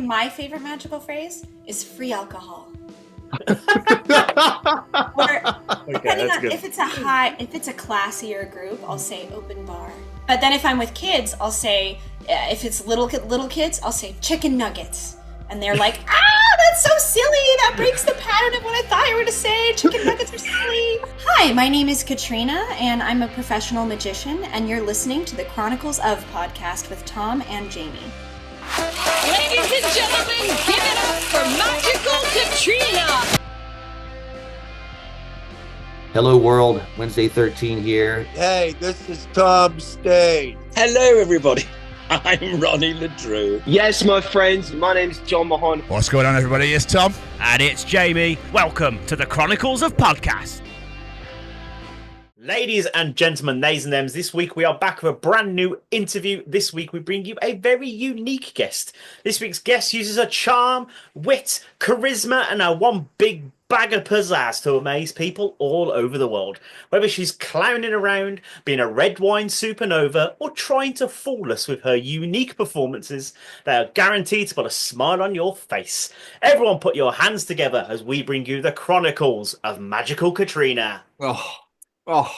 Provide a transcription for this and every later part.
my favorite magical phrase is free alcohol. Depending on if it's a classier group, I'll say open bar. But then if I'm with kids, I'll say, if it's little kids, I'll say chicken nuggets. And they're like, that's so silly. That breaks the pattern of what I thought you were going to say. Chicken nuggets are silly. Hi, my name is Katrina, and I'm a professional magician, and you're listening to the Chronicles of podcast with Tom and Jamie. Ladies and gentlemen, give it up for Magical Katrina! Hello world, Wednesday 13 here. Hey, this is Tom Stain. Hello everybody, I'm Ronnie Ledrew. Yes, my friends, my name's John Mahon. What's going on, everybody? It's Tom. And it's Jamie. Welcome to the Chronicles of Podcast. Ladies and gentlemen, nays and thems, this week we are back with a brand new interview. This week we bring you a very unique guest. This week's guest uses her charm, wit, charisma, and her one big bag of pizzazz to amaze people all over the world. Whether she's clowning around, being a red wine supernova, or trying to fool us with her unique performances, they are guaranteed to put a smile on your face. Everyone put your hands together as we bring you the Chronicles of Magical Katrina. Oh,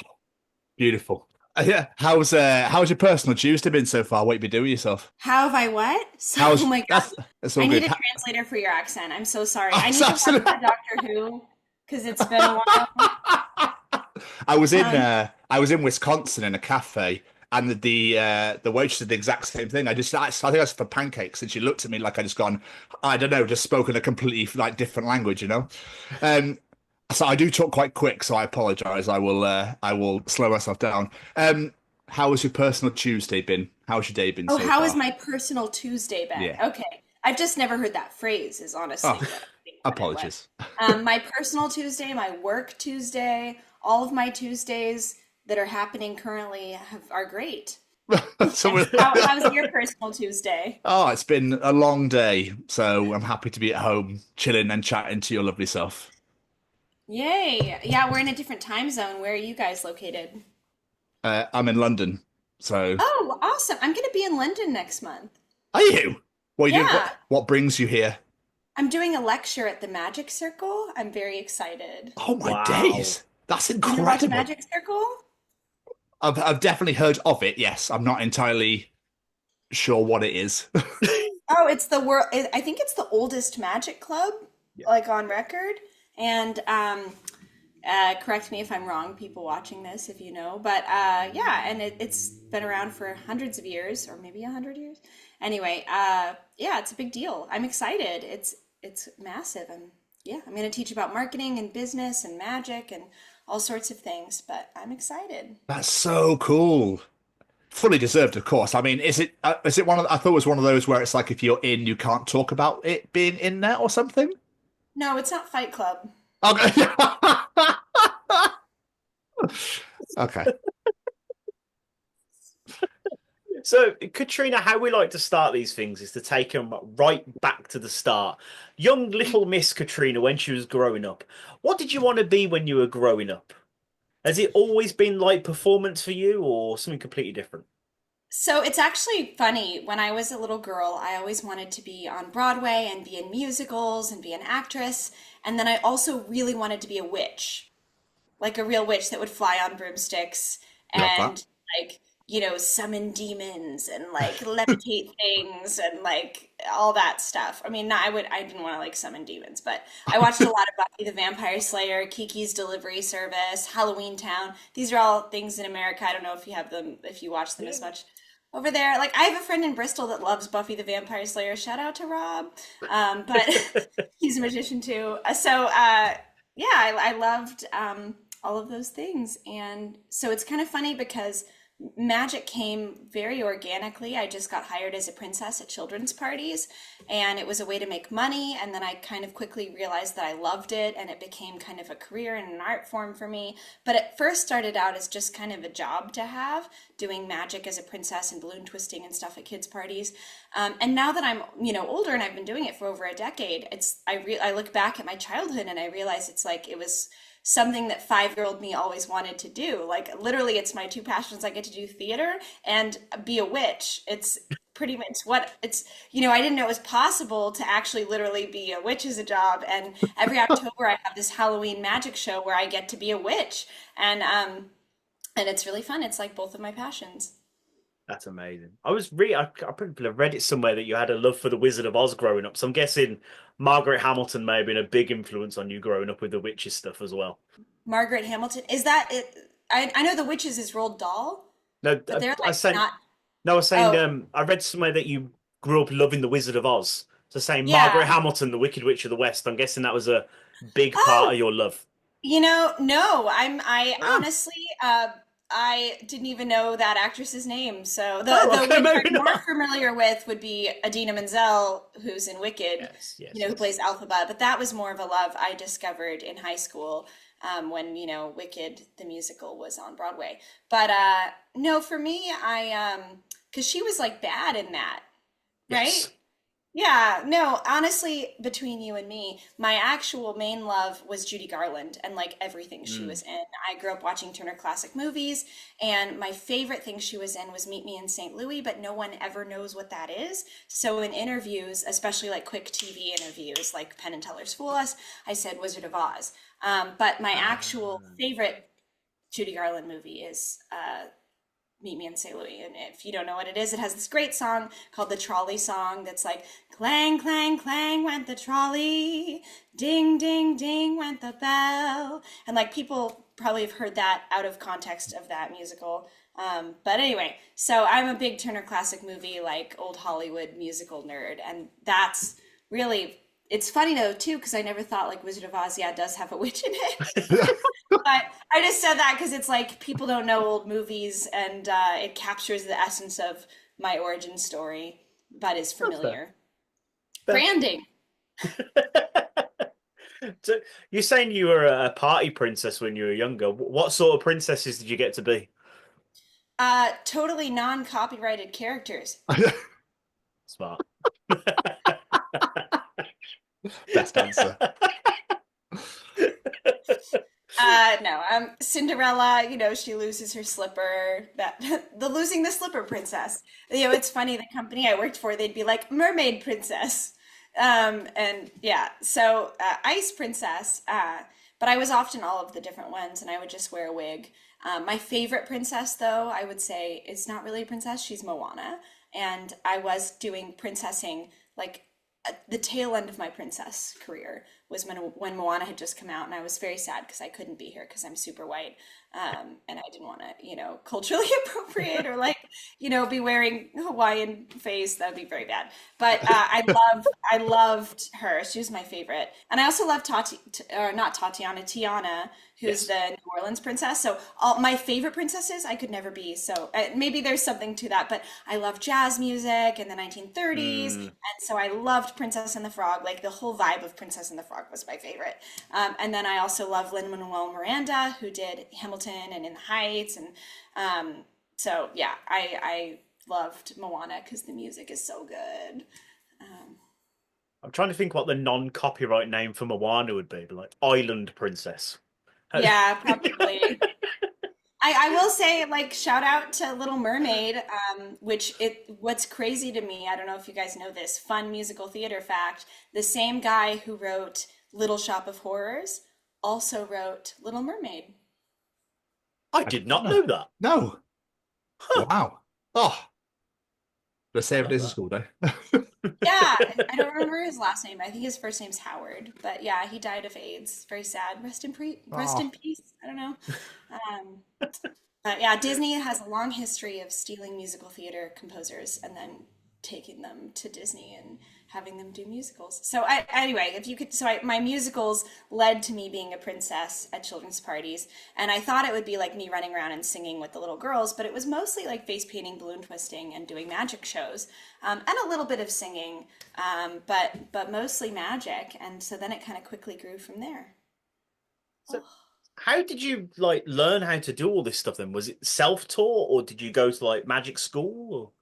beautiful. Yeah. How's your personal Tuesday been so far? What you been doing with yourself? How have I what? Oh my God. That's all I good. need a translator for your accent. I'm so sorry. I need to watch that Doctor Who because it's been a while. I was in Wisconsin in a cafe, and the waitress did the exact same thing. I think I was for pancakes, and she looked at me like I just gone, I don't know, just spoken a completely different language, you know. So I do talk quite quick, so I apologise. I will slow myself down. How has your personal Tuesday been? How's your day been? Oh, so how far? has my personal Tuesday been? Yeah. Okay, I've just never heard that phrase. Is honestly. Apologies. My personal Tuesday, my work Tuesday, all of my Tuesdays that are happening currently are great. So how's your personal Tuesday? Oh, it's been a long day, so I'm happy to be at home, chilling and chatting to your lovely self. Yay! Yeah, we're in a different time zone. Where are you guys located? I'm in London, so. Oh, awesome! I'm going to be in London next month. Are you? What are you doing? Yeah. What brings you here? I'm doing a lecture at the Magic Circle. I'm very excited. Oh my days! That's incredible. You know the Magic Circle? I've definitely heard of it. Yes, I'm not entirely sure what it is. Oh, it's the world. I think it's the oldest magic club, on record. And correct me if I'm wrong, people watching this, if you know. But and it's been around for hundreds of years, or maybe 100 years. Anyway, it's a big deal. I'm excited. It's massive. I'm going to teach about marketing and business and magic and all sorts of things. But I'm excited. That's so cool. Fully deserved, of course. I mean, is it one of? I thought it was one of those where it's like if you're in, you can't talk about it being in there or something. No, it's not Fight Club. Okay. Okay. So, Katrina, how we like to start these things is to take them right back to the start. Young little Miss Katrina, when she was growing up, what did you want to be when you were growing up? Has it always been like performance for you or something completely different? So it's actually funny. When I was a little girl, I always wanted to be on Broadway and be in musicals and be an actress. And then I also really wanted to be a witch, like a real witch that would fly on broomsticks and summon demons and levitate things and all that stuff. I mean, I didn't want to summon demons, but I watched a lot of Buffy the Vampire Slayer, Kiki's Delivery Service, Halloween Town. These are all things in America. I don't know if you have them, if you watch them as much over there. I have a friend in Bristol that loves Buffy the Vampire Slayer. Shout out to Rob. But he's a magician too. I loved all of those things. And so it's kind of funny because magic came very organically. I just got hired as a princess at children's parties, and it was a way to make money. And then I kind of quickly realized that I loved it, and it became kind of a career and an art form for me. But it first started out as just kind of a job to have, doing magic as a princess and balloon twisting and stuff at kids' parties. And now that I'm, older and I've been doing it for over a decade, I look back at my childhood and I realize it was something that 5-year-old me always wanted to do. Like literally, it's my two passions. I get to do theater and be a witch. It's pretty much what it's, I didn't know it was possible to actually literally be a witch as a job. And every October I have this Halloween magic show where I get to be a witch. And it's really fun. It's like both of my passions. That's amazing. I probably have read it somewhere that you had a love for the Wizard of Oz growing up. So I'm guessing Margaret Hamilton may have been a big influence on you growing up with the witches stuff as well. Margaret Hamilton, is that it? I know the witches is Roald Dahl, No, but they're I like saying not. no. I was saying Oh, I read somewhere that you grew up loving the Wizard of Oz. So saying Margaret yeah. Hamilton, the Wicked Witch of the West. I'm guessing that was a big part Oh, of your love. no. I Oh, honestly, I didn't even know that actress's name. So the okay, witch maybe I'm more not. familiar with would be Adina Menzel, who's in Wicked, Yes, yes, who yes. plays Elphaba. But that was more of a love I discovered in high school, when Wicked the musical was on Broadway. But no, for me, because she was like bad in that, right? Yes. Yeah, no, honestly, between you and me, my actual main love was Judy Garland and like everything she Mm. was in. I grew up watching Turner Classic Movies, and my favorite thing she was in was Meet Me in St. Louis, but no one ever knows what that is. So in interviews, especially like quick TV interviews, like Penn and Teller's Fool Us, I said Wizard of Oz. But my actual Ah. favorite Judy Garland movie is Meet Me in St. Louis. And if you don't know what it is, it has this great song called the Trolley Song that's like, clang, clang, clang went the trolley, ding, ding, ding went the bell. And like people probably have heard that out of context of that musical. But anyway, so I'm a big Turner Classic Movie, like old Hollywood musical nerd. And that's really, it's funny though, too, because I never thought like Wizard of Oz, yeah, does have a witch in it. But I just said that because it's like people don't know old movies, and it captures the essence of my origin story, but is That's fair. familiar. Fair. Branding. So you're saying you were a party princess when you were younger. What sort of princesses did you get to be? Totally non-copyrighted characters. Smart. Best answer. No, Cinderella, she loses her slipper. That the losing the slipper princess. It's funny, the company I worked for, they'd be like, mermaid princess. And yeah, so ice princess. But I was often all of the different ones, and I would just wear a wig. My favorite princess, though, I would say is not really a princess. She's Moana. And I was doing princessing like the tail end of my princess career was when Moana had just come out, and I was very sad because I couldn't be here because I'm super white, and I didn't want to, culturally appropriate or like, be wearing Hawaiian face. That'd be very bad. But I loved her. She was my favorite, and I also love not Tatiana, Tiana, who's Yes. the New Orleans princess. So all my favorite princesses, I could never be. So maybe there's something to that. But I love jazz music in the 1930s, Mm. and so I loved Princess and the Frog. Like the whole vibe of Princess and the Frog was my favorite. And then I also love Lin-Manuel Miranda, who did Hamilton and In the Heights. And so yeah, I loved Moana because the music is so good. I'm trying to think what the non-copyright name for Moana would be, but like Island Princess. Yeah, probably. I will say, like, shout out to Little Mermaid, what's crazy to me, I don't know if you guys know this, fun musical theater fact, the same guy who wrote Little Shop of Horrors also wrote Little Mermaid. I did not know that. No. Huh. Wow. Oh, let's say it Love is a that. school day. Yeah, I don't remember his last name. I think his first name's Howard, but yeah, he died of AIDS. Very sad. Rest in Oh. peace. I don't know. Um, but yeah, Disney has a long history of stealing musical theater composers and then taking them to Disney and having them do musicals. So anyway, if you could, my musicals led to me being a princess at children's parties, and I thought it would be like me running around and singing with the little girls, but it was mostly like face painting, balloon twisting, and doing magic shows, and a little bit of singing, but mostly magic. And so then it kind of quickly grew from there. So how did you like learn how to do all this stuff then? Was it self-taught or did you go to like magic school?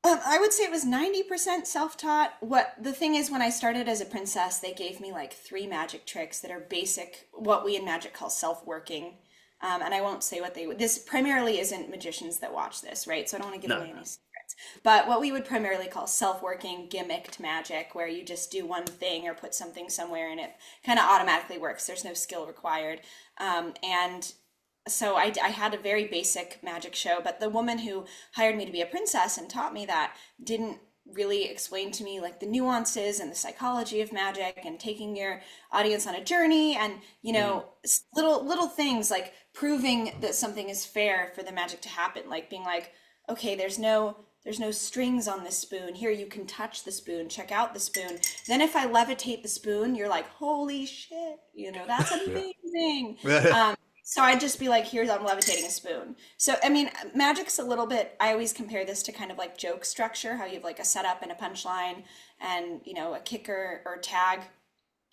Or... I would say it was 90% self-taught. What the thing is, when I started as a princess, they gave me like 3 magic tricks that are basic, what we in magic call self-working. And I won't say what this primarily isn't magicians that watch this, right? So I don't want to give away any secrets. But what we would primarily call self-working gimmicked magic, where you just do one thing or put something somewhere and it kind of automatically works. There's no skill required. And so I had a very basic magic show, but the woman who hired me to be a princess and taught me that didn't really explain to me like the nuances and the psychology of magic and taking your audience on a journey and, you know, little things like proving that something is fair for the magic to happen, like being like, okay, there's no strings on this spoon. Here, you can touch the spoon, check out the spoon. Then if I levitate the spoon, you're like, holy shit, you know, that's amazing. So I'd just be like, here's, I'm levitating a spoon. So, I mean, magic's a little bit, I always compare this to kind of like joke structure, how you have like a setup and a punchline and, you know, a kicker or tag.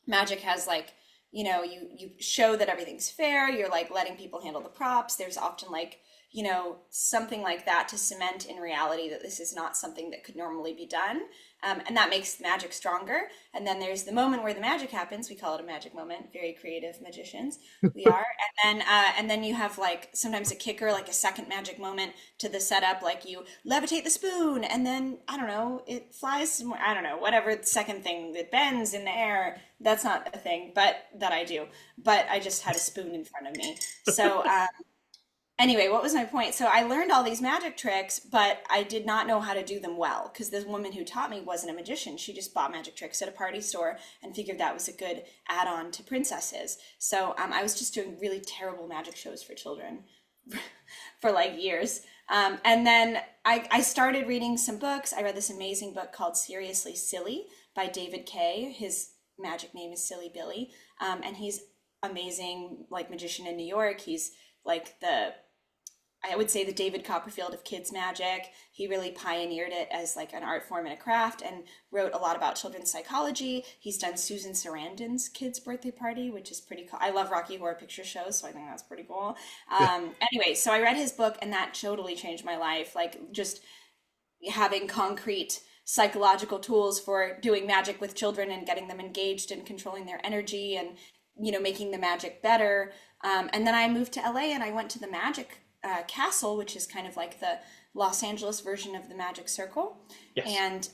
Magic has like, you know, you show that everything's fair. You're like letting people handle the props. There's often like, you know, something like that to cement in reality that this is not something that could normally be done. And that makes magic stronger. And then there's the moment where the magic happens. We call it a magic moment. Very creative magicians we are. And then you have like sometimes a kicker, like a second magic moment to the setup, like you levitate the spoon and then, I don't know, it flies, I don't know, whatever the second thing that bends in the air. That's not a thing, but that I do. But I just had a spoon in front of me. So, anyway, what was my point? So I learned all these magic tricks, but I did not know how to do them well because this woman who taught me wasn't a magician. She just bought magic tricks at a party store and figured that was a good add-on to princesses. So I was just doing really terrible magic shows for children for like years. And then I started reading some books. I read this amazing book called Seriously Silly by David Kay. His magic name is Silly Billy. And he's amazing, like magician in New York. He's like I would say the David Copperfield of kids magic. He really pioneered it as like an art form and a craft and wrote a lot about children's psychology. He's done Susan Sarandon's kids' birthday party, which is pretty cool. I love Rocky Horror Picture Shows, so I think that's pretty cool. Anyway, so I read his book and that totally changed my life. Like just having concrete psychological tools for doing magic with children and getting them engaged and controlling their energy and, you know, making the magic better. And then I moved to LA and I went to the Magic Castle, which is kind of like the Los Angeles version of the Magic Circle. Yes.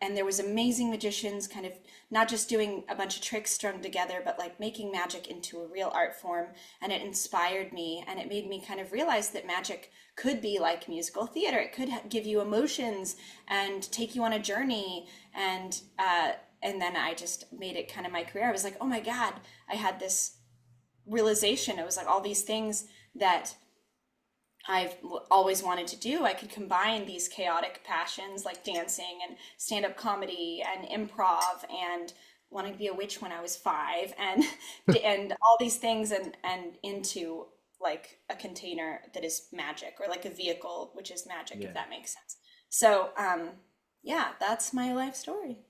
And there was amazing magicians kind of not just doing a bunch of tricks strung together, but like making magic into a real art form. And it inspired me and it made me kind of realize that magic could be like musical theater. It could give you emotions and take you on a journey. And then I just made it kind of my career. I was like, oh my God, I had this realization. It was like all these things that I've always wanted to do. I could combine these chaotic passions like dancing and stand-up comedy and improv and wanting to be a witch when I was 5 and all these things and into like a container that is magic or like a vehicle which is magic, if that makes sense. So yeah, that's my life story.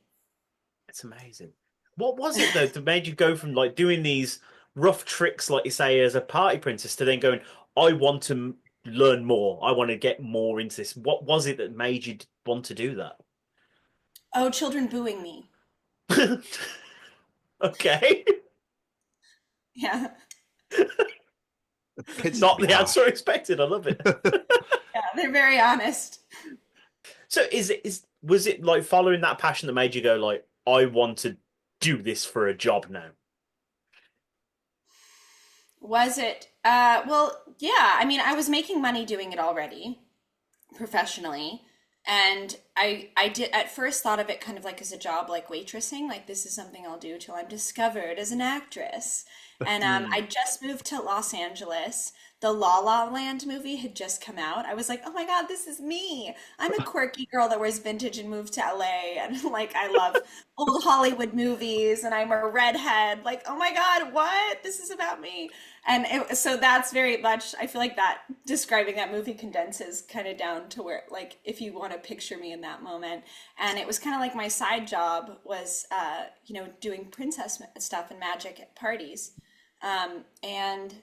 It's amazing. What was it though that made you go from like doing these rough tricks, like you say, as a party princess to then going, I want to learn more. I want to get more into this. What was it that made you want to do that? Oh, children booing me. Okay. Yeah. Kids Not the answer expected. I love it. Yeah, they're very honest. So was it like following that passion that made you go like, I want to do this for a job now? Was it? Well, yeah. I mean, I was making money doing it already professionally. And I did at first thought of it kind of like as a job, like waitressing, like this is something I'll do till I'm discovered as an actress. And I just moved to Los Angeles. The La La Land movie had just come out. I was like, oh my God, this is me. I'm a quirky girl that wears vintage and moved to LA. And like, I love old Hollywood movies and I'm a redhead. Like, oh my God, what? This is about me. And so that's very much, I feel like that describing that movie condenses kind of down to where, like, if you want to picture me in that moment. And it was kind of like my side job was, doing princess stuff and magic at parties. And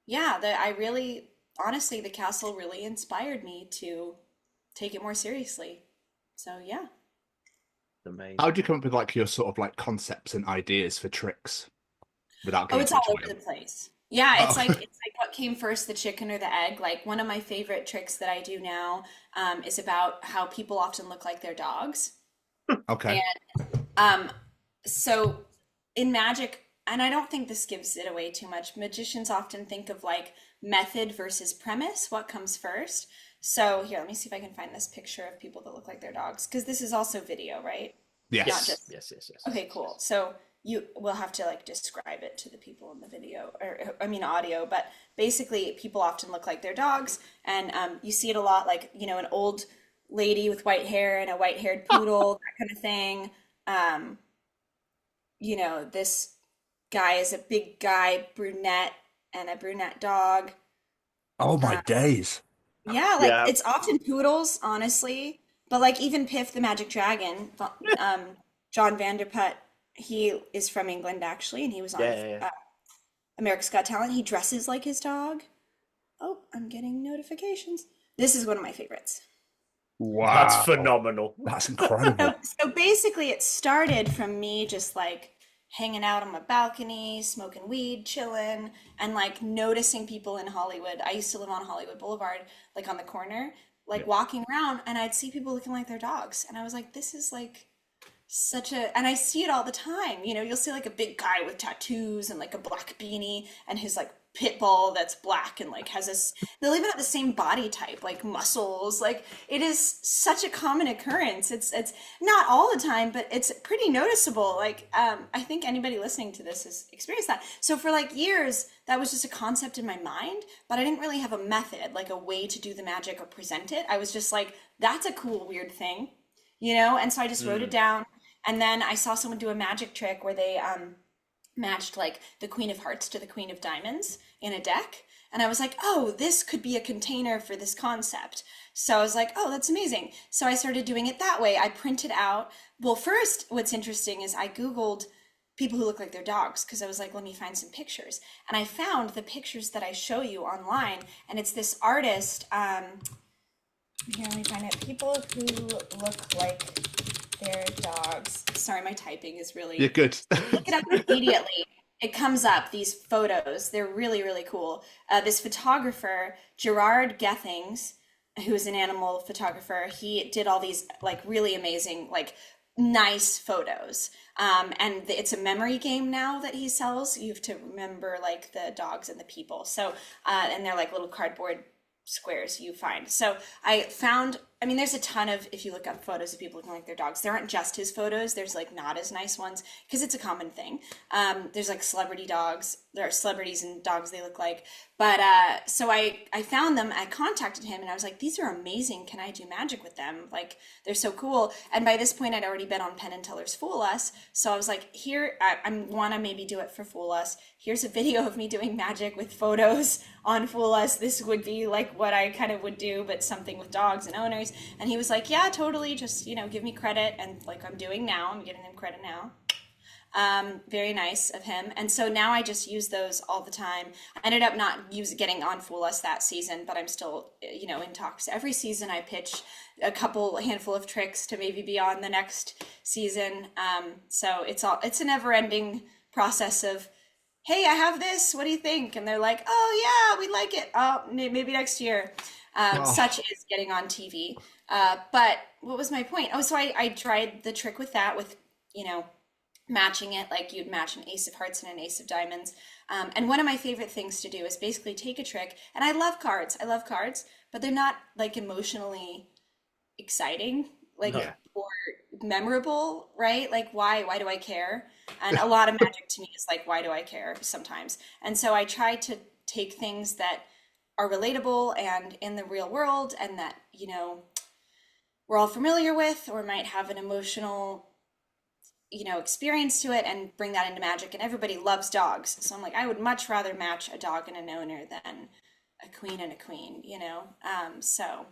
yeah, I really, honestly, the castle really inspired me to take it more seriously. So yeah. Amazing. How do you come up with like your sort of like concepts and ideas for tricks without Oh, getting it's too all much over away? the place. Yeah, Oh. it's like what came first, the chicken or the egg. Like one of my favorite tricks that I do now is about how people often look like their dogs. Okay. And um, so in magic, and I don't think this gives it away too much, magicians often think of like method versus premise, what comes first. So here, let me see if I can find this picture of people that look like their dogs, because this is also video, right? Not Yes. just Yes. okay, cool. So you will have to like describe it to the people in the video, or I mean audio, but basically people often look like their dogs, and you see it a lot, like, you know, an old lady with white hair and a white-haired poodle, that kind of thing. Um, you know, this guy is a big guy, brunette, and a brunette dog. Oh my Uh, days. yeah, like Yeah. it's often poodles, honestly, but like even Piff the Magic Dragon, John Vanderput, he is from England actually, and he was on Yeah. America's Got Talent. He dresses like his dog. Oh, I'm getting notifications. This is one of my favorites. Wow. That's phenomenal. That's incredible. So basically, it started from me just like hanging out on my balcony, smoking weed, chilling, and like noticing people in Hollywood. I used to live on Hollywood Boulevard, like on the corner, like walking around, and I'd see people looking like their dogs. And I was like, this is like such a, and I see it all the time. You know, you'll see like a big guy with tattoos and like a black beanie and his like pit bull that's black and like has this, they'll even have the same body type, like muscles. Like it is such a common occurrence. It's not all the time, but it's pretty noticeable. Like I think anybody listening to this has experienced that. So for like years, that was just a concept in my mind, but I didn't really have a method, like a way to do the magic or present it. I was just like, that's a cool, weird thing, you know? And so I just wrote it down. And then I saw someone do a magic trick where they matched like the Queen of Hearts to the Queen of Diamonds in a deck. And I was like, oh, this could be a container for this concept. So I was like, oh, that's amazing. So I started doing it that way. I printed out, well, first, what's interesting is I Googled people who look like their dogs, because I was like, let me find some pictures. And I found the pictures that I show you online. And it's this artist, here, let me find it. People who look like their dogs. Sorry, my typing is really... You're good. Look it up immediately. It comes up, these photos. They're really, really cool. This photographer, Gerard Gethings, who is an animal photographer, he did all these like really amazing, like nice photos. And it's a memory game now that he sells. You have to remember like the dogs and the people. So, and they're like little cardboard squares you find. So I found, I mean, there's a ton of, if you look up photos of people looking like their dogs, there aren't just his photos. There's like not as nice ones, because it's a common thing. There's like celebrity dogs. There are celebrities and dogs they look like. But so I found them. I contacted him and I was like, these are amazing. Can I do magic with them? Like, they're so cool. And by this point, I'd already been on Penn and Teller's Fool Us. So I was like, here, I want to maybe do it for Fool Us. Here's a video of me doing magic with photos on Fool Us. This would be like what I kind of would do, but something with dogs and owners. And he was like, yeah, totally. Just, you know, give me credit. And like I'm doing now, I'm getting them credit now. Very nice of him. And so now I just use those all the time. I ended up not getting on Fool Us that season, but I'm still, you know, in talks. Every season I pitch a handful of tricks to maybe be on the next season. So it's a never ending process of, hey, I have this, what do you think? And they're like, oh yeah, we like it. Oh, maybe next year. Such is getting on TV. But what was my point? Oh, so I tried the trick with that, with, you know, matching it like you'd match an ace of hearts and an ace of diamonds. And one of my favorite things to do is basically take a trick, and I love cards, but they're not like emotionally exciting, like, or memorable, right? Like, why do I care? And a lot of magic to me is like, why do I care sometimes? And so I try to take things that are relatable and in the real world, and that, you know, we're all familiar with, or might have an emotional, you know, experience to it, and bring that into magic. And everybody loves dogs, so I'm like, I would much rather match a dog and an owner than a queen and a queen, you know. So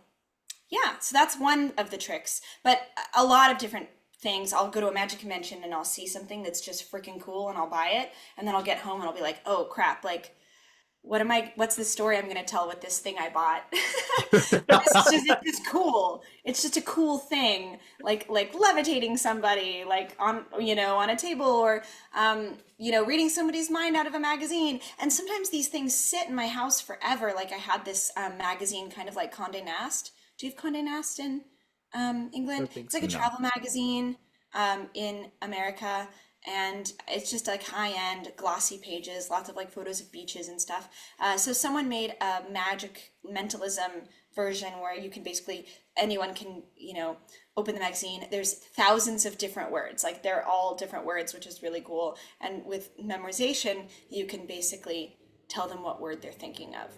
yeah, so that's one of the tricks, but a lot of different things. I'll go to a magic convention and I'll see something that's just freaking cool and I'll buy it, and then I'll get home and I'll be like, oh crap, like what's the story I'm going to tell with this thing I bought? But it's just cool. It's just a cool thing, like levitating somebody, like on, on a table, or, reading somebody's mind out of a magazine. And sometimes these things sit in my house forever. Like I had this magazine, kind of like Condé Nast. Do you have Condé Nast in England? It's like a travel magazine in America. And it's just like high-end glossy pages, lots of like photos of beaches and stuff. So someone made a magic mentalism version where you can basically, anyone can, open the magazine. There's thousands of different words, like they're all different words, which is really cool. And with memorization, you can basically tell them what word they're thinking of.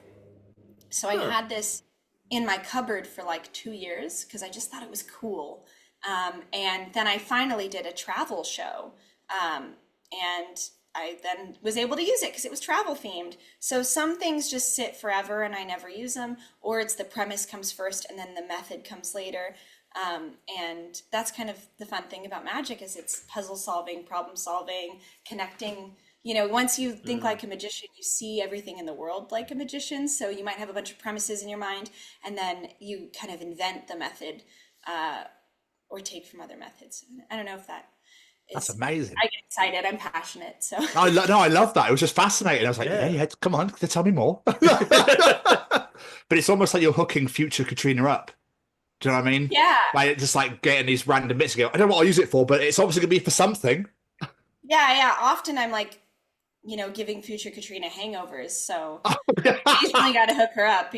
So I had this in my cupboard for like 2 years because I just thought it was cool. And then I finally did a travel show. And I then was able to use it because it was travel themed. So some things just sit forever and I never use them, or it's the premise comes first and then the method comes later. And that's kind of the fun thing about magic is it's puzzle solving, problem solving, connecting. Once you think like a magician, you see everything in the world like a magician. So you might have a bunch of premises in your mind and then you kind of invent the method, or take from other methods. I don't know if that's amazing. I get excited. I'm passionate. So I love that. It was just fascinating. I was like, yeah, come on, tell me more. But it's almost like you're hooking future Katrina up. Do you know what I mean? Yeah. Like just like getting these random bits and go, I don't know what I'll use it for, but it's obviously gonna be for something. Yeah. Often I'm like, giving future Katrina hangovers. So occasionally got to hook her up.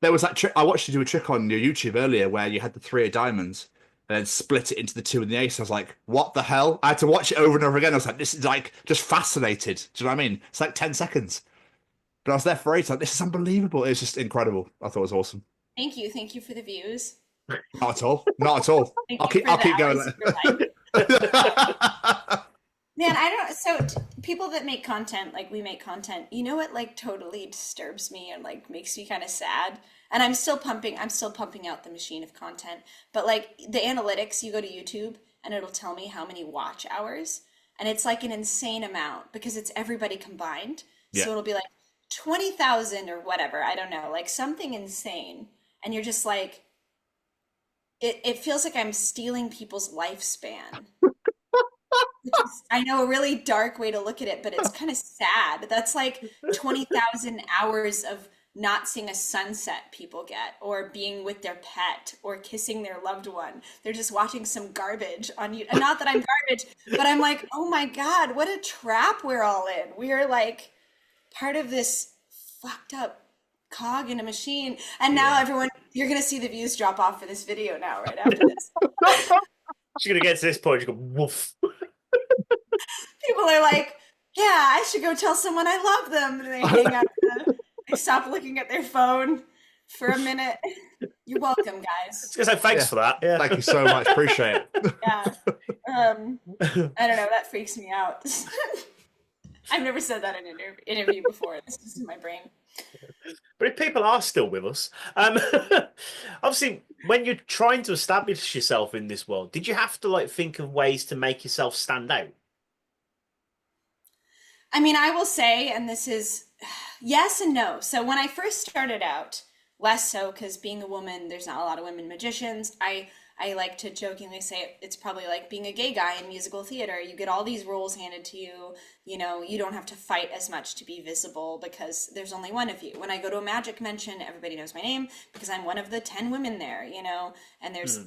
There was that trick. I watched you do a trick on your YouTube earlier where you had the 3 of diamonds and then split it into the 2 and the ace. I was like, what the hell? I had to watch it over and over again. I was like, this is like just fascinated. Do you know what I mean? It's like 10 seconds. But I was there for 8. Like, this is unbelievable. It was just incredible. I thought it was awesome. Thank you. Thank you for the views. Not at all. Not at all. I'll keep going. Man, people that make content, like we make content, what like totally disturbs me and like makes me kind of sad. And I'm still pumping out the machine of content. But like the analytics, you go to YouTube and it'll tell me how many watch hours. And it's like an insane amount because it's everybody combined. So it'll be like 20,000 or whatever. I don't know, like something insane. And you're just like, it feels like I'm stealing people's lifespan. I know, a really dark way to look at it, but it's kind of sad. That's like 20,000 hours of not seeing a sunset people get, or being with their pet, or kissing their loved one. They're just watching some garbage on you. And not that I'm garbage, but I'm like, oh my God, what a trap we're all in. We are like part of this fucked up cog in a machine. And now everyone, you're going to see the views drop off for this video now, right after this. She's going to get to this point, you go, woof. People are like, yeah, I should go tell someone I love them. And they hang up. They stop looking at their phone for a minute. You're welcome, guys. Because thanks for that. Yeah. Thank you so much. Appreciate it. Yeah. I don't know. That freaks me out. I've never said that in an interview before. This is in my brain. But if people are still with us, obviously, when you're trying to establish yourself in this world, did you have to like think of ways to make yourself stand out? I mean, I will say, and this is yes and no. So when I first started out, less so because being a woman, there's not a lot of women magicians. I like to jokingly say it's probably like being a gay guy in musical theater. You get all these roles handed to you. You don't have to fight as much to be visible because there's only one of you. When I go to a magic convention, everybody knows my name because I'm one of the 10 women there, and there's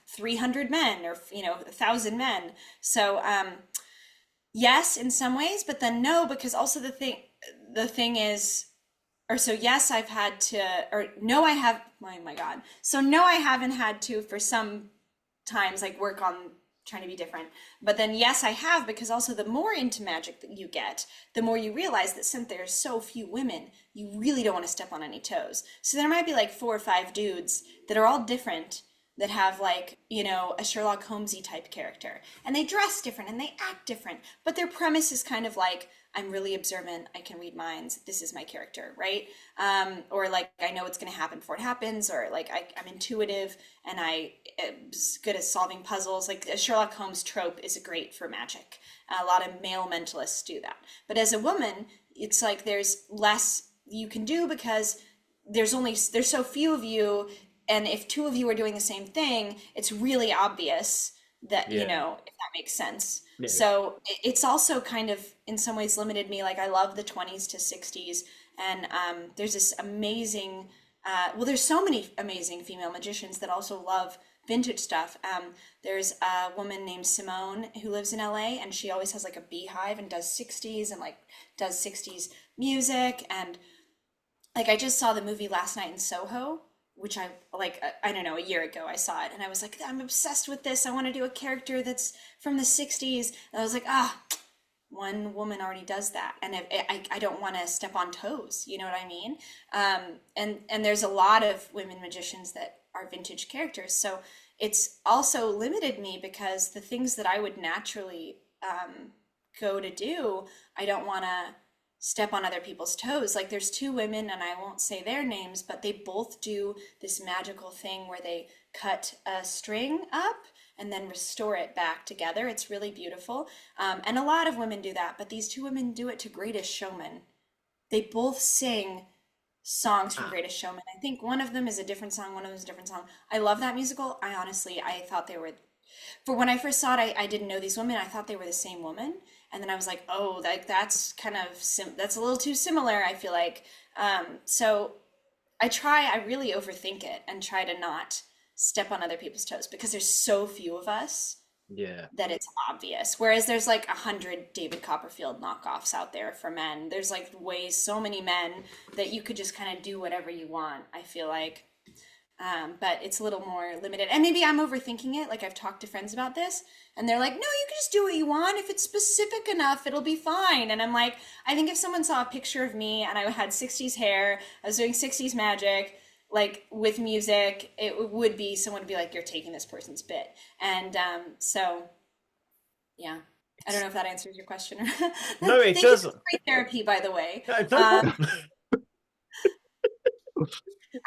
300 men or, 1,000 men. So, yes, in some ways, but then no, because also the thing is, or so yes, I've had to, or no, I have, oh my God. So no, I haven't had to for some times, like work on trying to be different. But then yes, I have, because also the more into magic that you get, the more you realize that since there's so few women, you really don't want to step on any toes. So there might be like 4 or 5 dudes that are all different, that have like, a Sherlock Holmesy type character, and they dress different and they act different, but their premise is kind of like I'm really observant, I can read minds, this is my character, right? Or like I know what's going to happen before it happens, or like I'm intuitive and I'm good at solving puzzles. Like a Sherlock Holmes trope is great for magic. A lot of male mentalists do that. But as a woman, it's like there's less you can do because there's so few of you, and if two of you are doing the same thing, it's really obvious that, you know, if that makes sense. Yeah. So it's also kind of in some ways limited me. Like I love the 20s to 60s, and there's this amazing there's so many amazing female magicians that also love vintage stuff. There's a woman named Simone who lives in LA, and she always has like a beehive and does 60s and like does 60s music. And like I just saw the movie last night in Soho, which I like, I don't know, a year ago I saw it, and I was like, I'm obsessed with this. I want to do a character that's from the 60s. And I was like, one woman already does that, and I don't want to step on toes, you know what I mean? And there's a lot of women magicians that are vintage characters, so it's also limited me because the things that I would naturally go to do, I don't want to step on other people's toes. Like there's two women, and I won't say their names, but they both do this magical thing where they cut a string up and then restore it back together. It's really beautiful. And a lot of women do that, but these two women do it to Greatest Showman. They both sing songs from Greatest Showman. I think one of them is a different song, one of them is a different song. I love that musical. I thought they were, for when I first saw it, I didn't know these women. I thought they were the same woman. And then I was like, oh, that's kind of, that's a little too similar, I feel like. So I really overthink it and try to not step on other people's toes because there's so few of us that it's obvious. Whereas there's like 100 David Copperfield knockoffs out there for men. There's like so many men that you could just kind of do whatever you want, I feel like. But it's a little more limited. And maybe I'm overthinking it. Like I've talked to friends about this and they're like, no, you can just do what you want. If it's specific enough, it'll be fine. And I'm like, I think if someone saw a picture of me and I had 60s hair, I was doing 60s magic, like with music, someone would be like, you're taking this person's bit. And so, yeah. I don't know if that answers your question. No, it doesn't. Great therapy, by the way. No.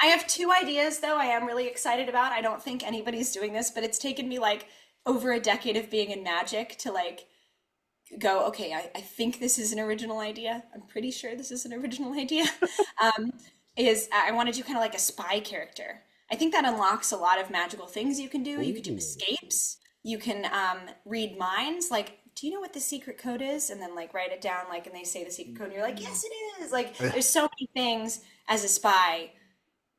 I have two ideas, though, I am really excited about. I don't think anybody's doing this, but it's taken me like over a decade of being in magic to like go, okay, I think this is an original idea. I'm pretty sure this is an original idea. I want to do kind of like a spy character. I think that unlocks a lot of magical things you can do. You could do escapes. You can read minds. Like, do you know what the secret code is? And then like write it down, like, and they say the secret code and you're like, yes, it is. Like, there's so many things as a spy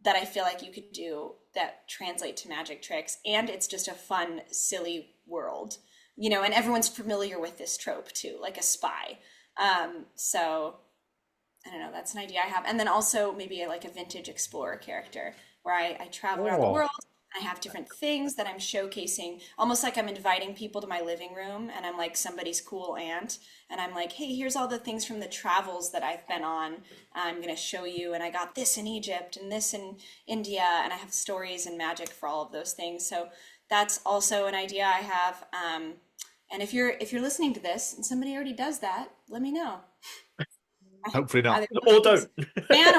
that I feel like you could do that translate to magic tricks. And it's just a fun, silly world, you know, and everyone's familiar with this trope too, like a spy. So I don't know, that's an idea I have. And then also maybe like a vintage explorer character where I travel around the world. I have different things that I'm showcasing, almost like I'm inviting people to my living room and I'm like somebody's cool aunt. And I'm like, hey, here's all the things from the travels that I've been on. I'm going to show you. And I got this in Egypt and this in India. And I have stories and magic for all of those things. So that's also an idea I have. And if you're listening to this and somebody already does that, let me know. Hopefully not. Or don't. Man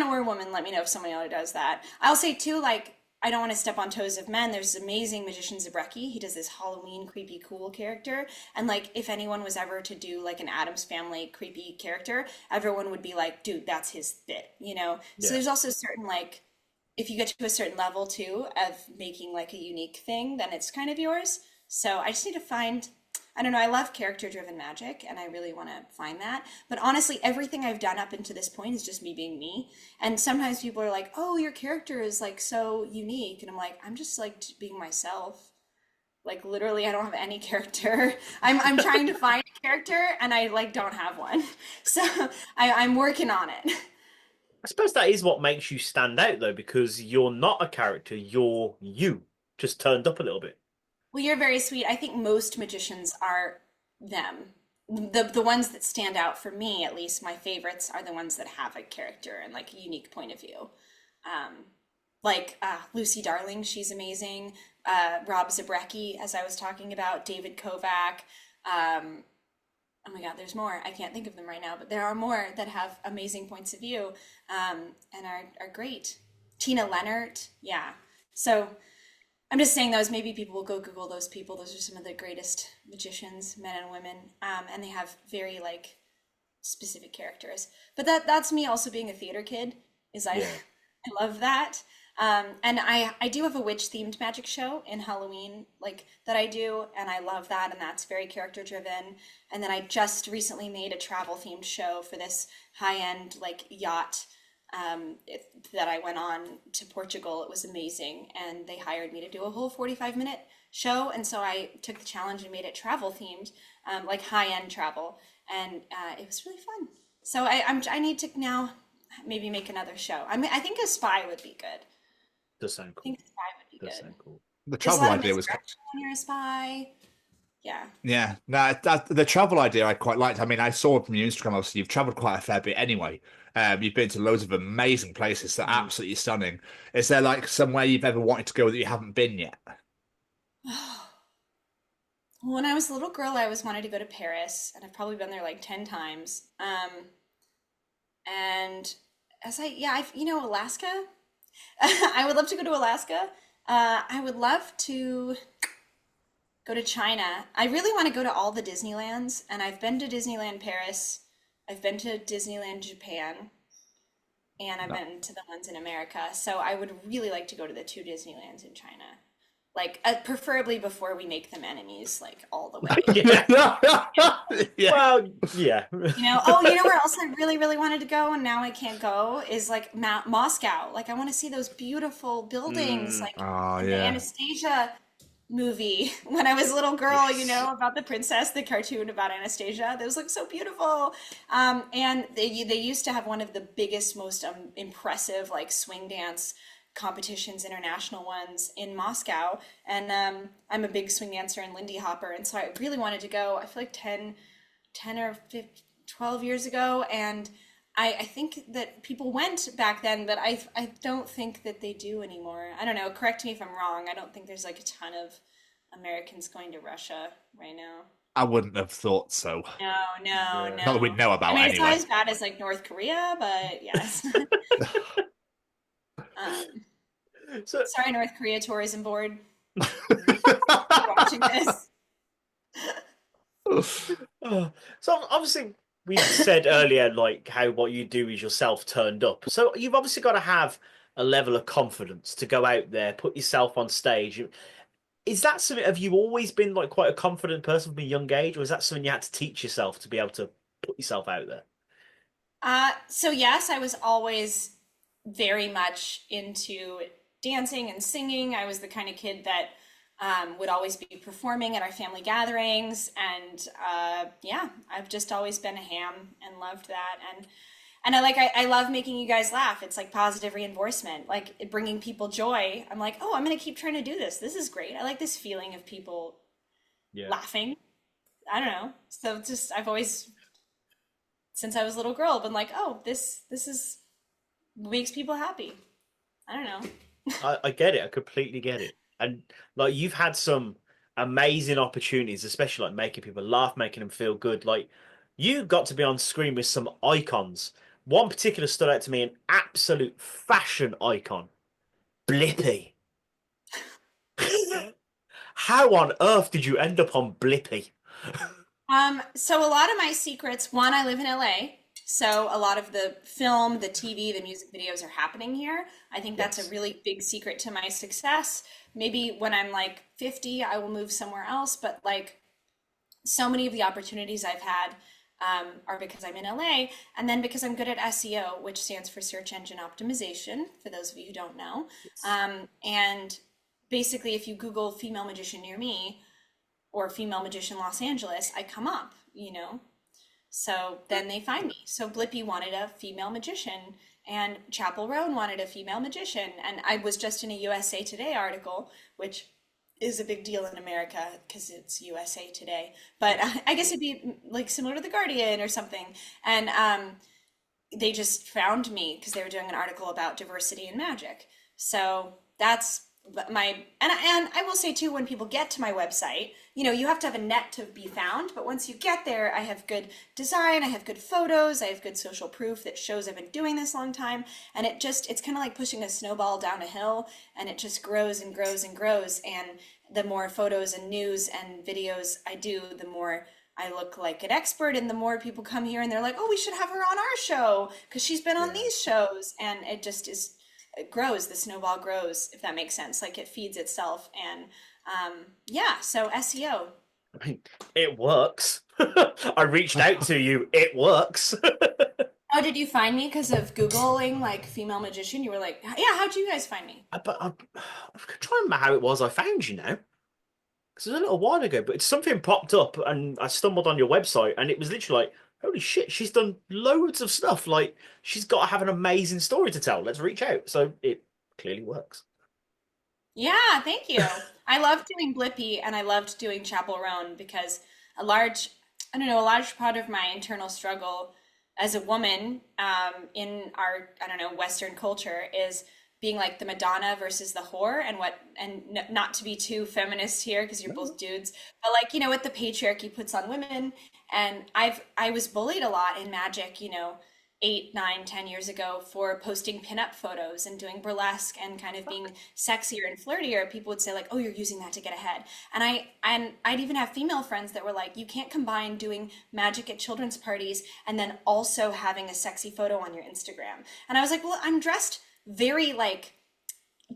or woman, let me know if somebody already does that. I'll say too, like, I don't want to step on toes of men. There's amazing magician Zabrecki. He does this Halloween creepy cool character. And like, if anyone was ever to do like an Addams Family creepy character, everyone would be like, dude, that's his bit, you know? Yeah. So there's also certain, like, if you get to a certain level too of making like a unique thing, then it's kind of yours. So I just need to find, I don't know, I love character-driven magic, and I really want to find that. But honestly, everything I've done up until this point is just me being me. And sometimes people are like, oh, your character is like so unique. And I'm like, I'm just like being myself. Like literally, I don't have any character. I'm trying to find a character, and I like don't have one. So I'm working on it. I suppose that is what makes you stand out, though, because you're not a character, you're you, just turned up a little bit. Well, you're very sweet. I think most magicians are them. The ones that stand out for me, at least, my favorites are the ones that have a character and like a unique point of view. Like Lucy Darling, she's amazing. Rob Zabrecki, as I was talking about, David Kovac. There's a lot of magicians that are like that. And I think that's what makes them stand out. I think most magicians are them. The ones that stand out for me, at least, my favorites are the ones that have a character and like a unique point of view. Like Lucy Darling, she's amazing. Rob Zabrecki, as I was talking about, David Kovac. oh my God, there's more. I can't think of them right now, but there are more that have amazing points of view, and are great. Tina Leonard, yeah. So I'm just saying those. Maybe people will go Google those people. Those are some of the greatest magicians, men and women, and they have very like specific characters. But that's me also being a theater kid. I love that. And I do have a witch themed magic show in Halloween, like that I do, and I love that, and that's very character driven. And then I just recently made a travel themed show for this high end like yacht that I went on to Portugal. It was amazing, and they hired me to do a whole 45-minute show, and so I took the challenge and made it travel themed, like high end travel, and it was really fun. So I need to now maybe make another show. I think a spy would be good. Does sound cool. I think a spy would be Does good. sound cool. The There's a travel lot of idea was misdirection when you're a spy. Yeah. Yeah, no, the travel idea I quite liked. I mean, I saw from your Instagram, obviously, you've traveled quite a fair bit anyway. You've been to loads of amazing places that are absolutely stunning. Is there like somewhere you've ever wanted to go that you haven't been yet? When I was a little girl, I always wanted to go to Paris, and I've probably been there like 10 times. And Alaska. I would love to go to Alaska. I would love to go to China. I really want to go to all the Disneylands, and I've been to Disneyland Paris. I've been to Disneyland Japan, and I've been to the ones in America. So I would really like to go to the 2 Disneylands in China. Like, preferably before we make them enemies, like all the way. Yeah. Well, yeah. You know where else I really, really wanted to go and now I can't go is like Moscow. Like, I want to see those beautiful buildings, like in the Anastasia movie when I was a little girl. Yes. About the princess, the cartoon about Anastasia. Those look so beautiful. And they used to have one of the biggest, most impressive like swing dance competitions, international ones in Moscow, and I'm a big swing dancer and Lindy Hopper, and so I really wanted to go. I feel like 10 or 15, 12 years ago, and I think that people went back then, but I don't think that they do anymore. I don't know, correct me if I'm wrong. I don't think there's like a ton of Americans going to Russia right now. I wouldn't have thought so. No. Not that we know about It's not anyway. as bad as like North Korea, but yes. Sorry, North Korea Tourism Board. Watching this. So obviously we said earlier like how what you do is yourself turned up. So you've obviously got to have a level of confidence to go out there, put yourself on stage. Is that something? Have you always been like quite a confident person from a young age, or is that something you had to teach yourself to be able to put yourself out there? So yes, I was always very much into dancing and singing. I was the kind of kid that would always be performing at our family gatherings, and I've just always been a ham and loved that. And I love making you guys laugh. It's like positive reinforcement, like bringing people joy. I'm like, oh, I'm gonna keep trying to do this. This is great. I like this feeling of people laughing. I don't know. So just I've always, since I was a little girl, been like, oh, this is makes people happy. I don't know. I get it. I completely get it. And like you've had some amazing opportunities, especially like making people laugh, making them feel good. Like you got to be on screen with some icons. One particular stood out to me, an absolute fashion icon, Blippi. How on earth did you end up on Blippi? So a lot of my secrets, one, I live in LA. So a lot of the film, the TV, the music videos are happening here. I think that's a really big secret to my success. Maybe when I'm like 50, I will move somewhere else. But like so many of the opportunities I've had are because I'm in LA, and then because I'm good at SEO, which stands for search engine optimization, for those of you who don't know. And basically, if you Google female magician near me or female magician Los Angeles, I come up, So then they find me. So Blippi wanted a female magician, and Chappell Roan wanted a female magician. And I was just in a USA Today article, which is a big deal in America because it's USA Today. But I guess it'd be like similar to The Guardian or something. And they just found me because they were doing an article about diversity in magic. So that's and I will say too, when people get to my website, you have to have a net to be found, but once you get there, I have good design, I have good photos, I have good social proof that shows I've been doing this a long time, and it's kind of like pushing a snowball down a hill, and it just grows and grows and grows, and the more photos and news and videos I do, the more I look like an expert, and the more people come here and they're like, oh, we should have her on our show because she's been on these shows, and it grows, the snowball grows, if that makes sense. Like, it feeds itself. And so SEO. I mean, it works. I reached out to you. It works. Oh, did you find me because of Googling like female magician? You were like, yeah, how'd you guys find me? But I'm trying to remember how it was I found you now. Because it was a little while ago, but something popped up and I stumbled on your website, and it was literally like, holy shit, she's done loads of stuff. Like, she's got to have an amazing story to tell. Let's reach out. So it clearly works. Yeah, thank you. I loved doing Blippi, and I loved doing Chappell Roan because a large part of my internal struggle as a woman in our, Western culture is being like the Madonna versus the whore, and not to be too feminist here because you're both dudes, but like, what the patriarchy puts on women. And I was bullied a lot in magic, 8, 9, 10 years ago for posting pinup photos and doing burlesque and kind of being sexier and flirtier. People would say like, oh, you're using that to get ahead. And I'd even have female friends that were like, you can't combine doing magic at children's parties and then also having a sexy photo on your Instagram. And I was like, well, I'm dressed very like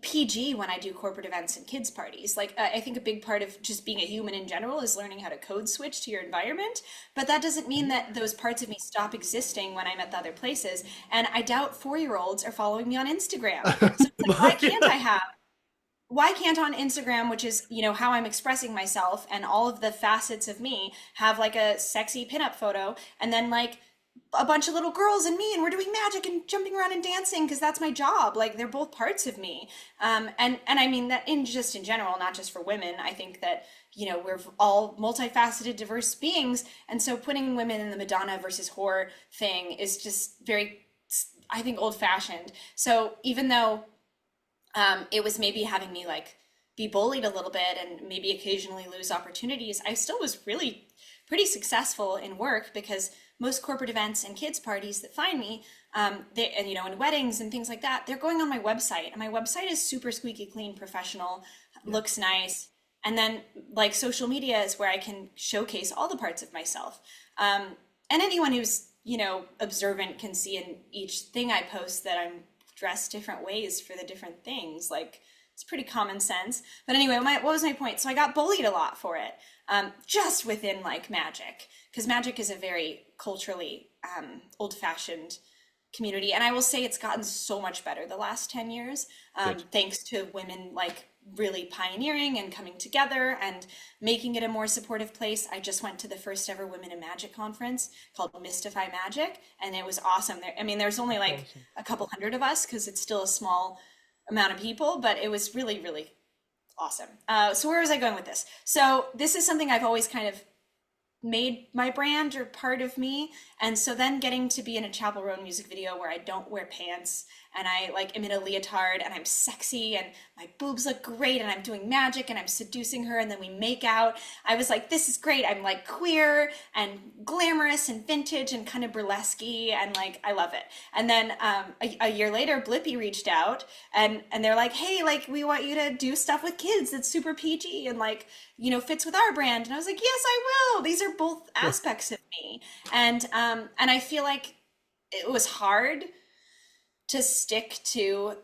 PG when I do corporate events and kids parties. Like, I think a big part of just being a human in general is learning how to code switch to your environment, but that doesn't mean that those parts of me stop existing when I'm at the other places. And I doubt 4-year-olds are following me on Instagram. So it's like, why can't on Instagram, which is, how I'm expressing myself and all of the facets of me, have like a sexy pinup photo and then like a bunch of little girls and me, and we're doing magic and jumping around and dancing because that's my job. Like, they're both parts of me. And I mean that in general, not just for women. I think that, we're all multifaceted, diverse beings. And so putting women in the Madonna versus whore thing is just very, I think, old fashioned. So even though it was maybe having me like be bullied a little bit and maybe occasionally lose opportunities, I still was really pretty successful in work because most corporate events and kids parties that find me, in weddings and things like that, they're going on my website, and my website is super squeaky clean, professional, looks nice. And then like social media is where I can showcase all the parts of myself. And anyone who's, observant can see in each thing I post that I'm dressed different ways for the different things. Like, it's pretty common sense. But anyway, what was my point? So I got bullied a lot for it, just within like magic, because magic is a very culturally old-fashioned community. And I will say it's gotten so much better the last 10 years, thanks to women like really pioneering and coming together and making it a more supportive place. I just went to the first ever Women in Magic conference called Mystify Magic, and it was awesome. There's only like a couple hundred of us because it's still a small amount of people, but it was really, really awesome. So where was I going with this? So this is something I've always kind of made my brand or part of me. And so then getting to be in a Chappell Roan music video where I don't wear pants and I like am in a leotard and I'm sexy and my boobs look great and I'm doing magic and I'm seducing her and then we make out. I was like, this is great. I'm like queer and glamorous and vintage and kind of burlesque-y and like, I love it. And then a year later, Blippi reached out and they're like, hey, like we want you to do stuff with kids that's super PG and like, fits with our brand. And I was like, yes, I will. These are both aspects of me. And I feel like it was hard to stick to,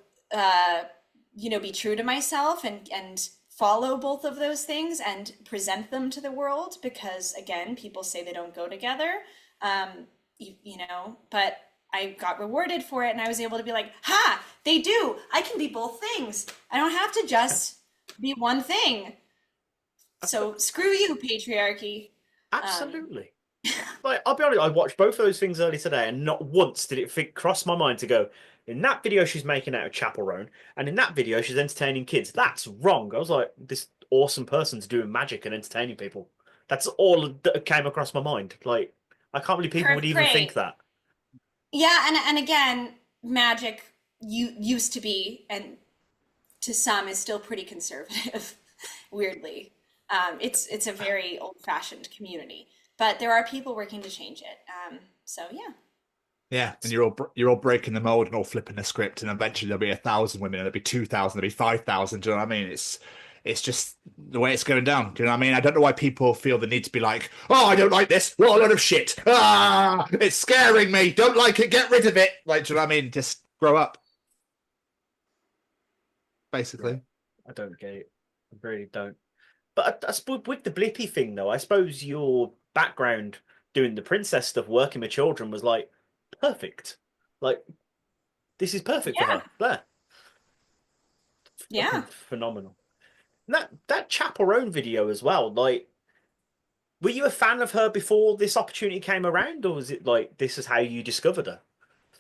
be true to myself and follow both of those things and present them to the world because, again, people say they don't go together, but I got rewarded for it and I was able to be like, ha, they do. I can be both things. I don't have to just be one thing. So screw you, patriarchy. Absolutely. Like, I'll be honest, I watched both of those things earlier today, and not once did it cross my mind to go, in that video she's making out of Chappell Roan, and in that video she's entertaining kids. That's wrong. I was like, this awesome person's doing magic and entertaining people. That's all that came across my mind. Like, I can't believe people would even think that. Yeah, and again, magic used to be, and to some is still pretty conservative, weirdly. It's a very old-fashioned community, but there are people working to change it. So yeah. Yeah, and you're all breaking the mold and all flipping the script, and eventually there'll be 1,000 women, there'll be 2,000, there'll be 5,000. Do you know what I mean? It's just the way it's going down. Do you know what I mean? I don't know why people feel the need to be like, oh, I don't like this. What a load of shit. Ah, it's scaring me. Don't like it. Get rid of it. Like, do you know what I mean? Just grow up. Basically. I don't get it. I really don't. But I suppose with the Blippi thing, though, I suppose your background doing the princess stuff, working with children, was like perfect. Like, this is perfect for her. There. Yeah. Phenomenal. And that Chappell Roan video as well, like, were you a fan of her before this opportunity came around, or was it like this is how you discovered her?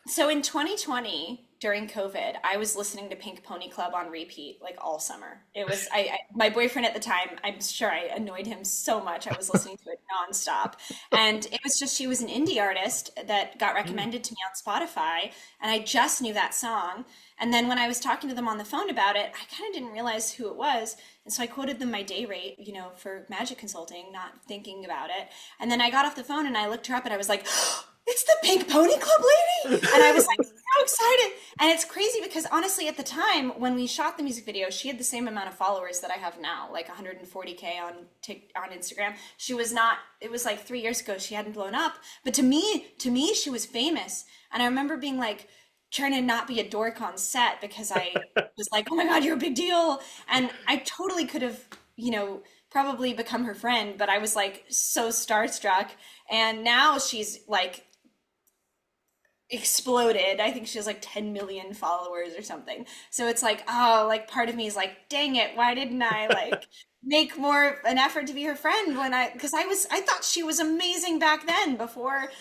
So in 2020, during COVID, I was listening to Pink Pony Club on repeat like all summer. It was my boyfriend at the time, I'm sure I annoyed him so much. I was listening to it nonstop. And it was just, she was an indie artist that got recommended to me on Spotify, and I just knew that song. And then when I was talking to them on the phone about it, I kind of didn't realize who it was. And so I quoted them my day rate, for magic consulting, not thinking about it. And then I got off the phone and I looked her up and I was like, it's the Pink Pony Club lady. And I was like so excited. And it's crazy because honestly, at the time when we shot the music video, she had the same amount of followers that I have now, like 140K on Instagram. She was not, it was like 3 years ago, she hadn't blown up. But to me, she was famous. And I remember being like, trying to not be a dork on set because I was like, oh my God, you're a big deal. And I totally could have, probably become her friend, but I was like so starstruck. And now she's like exploded. I think she has like 10 million followers or something. So it's like, oh, like part of me is like, dang it, why didn't I like make more an effort to be her friend because I thought she was amazing back then before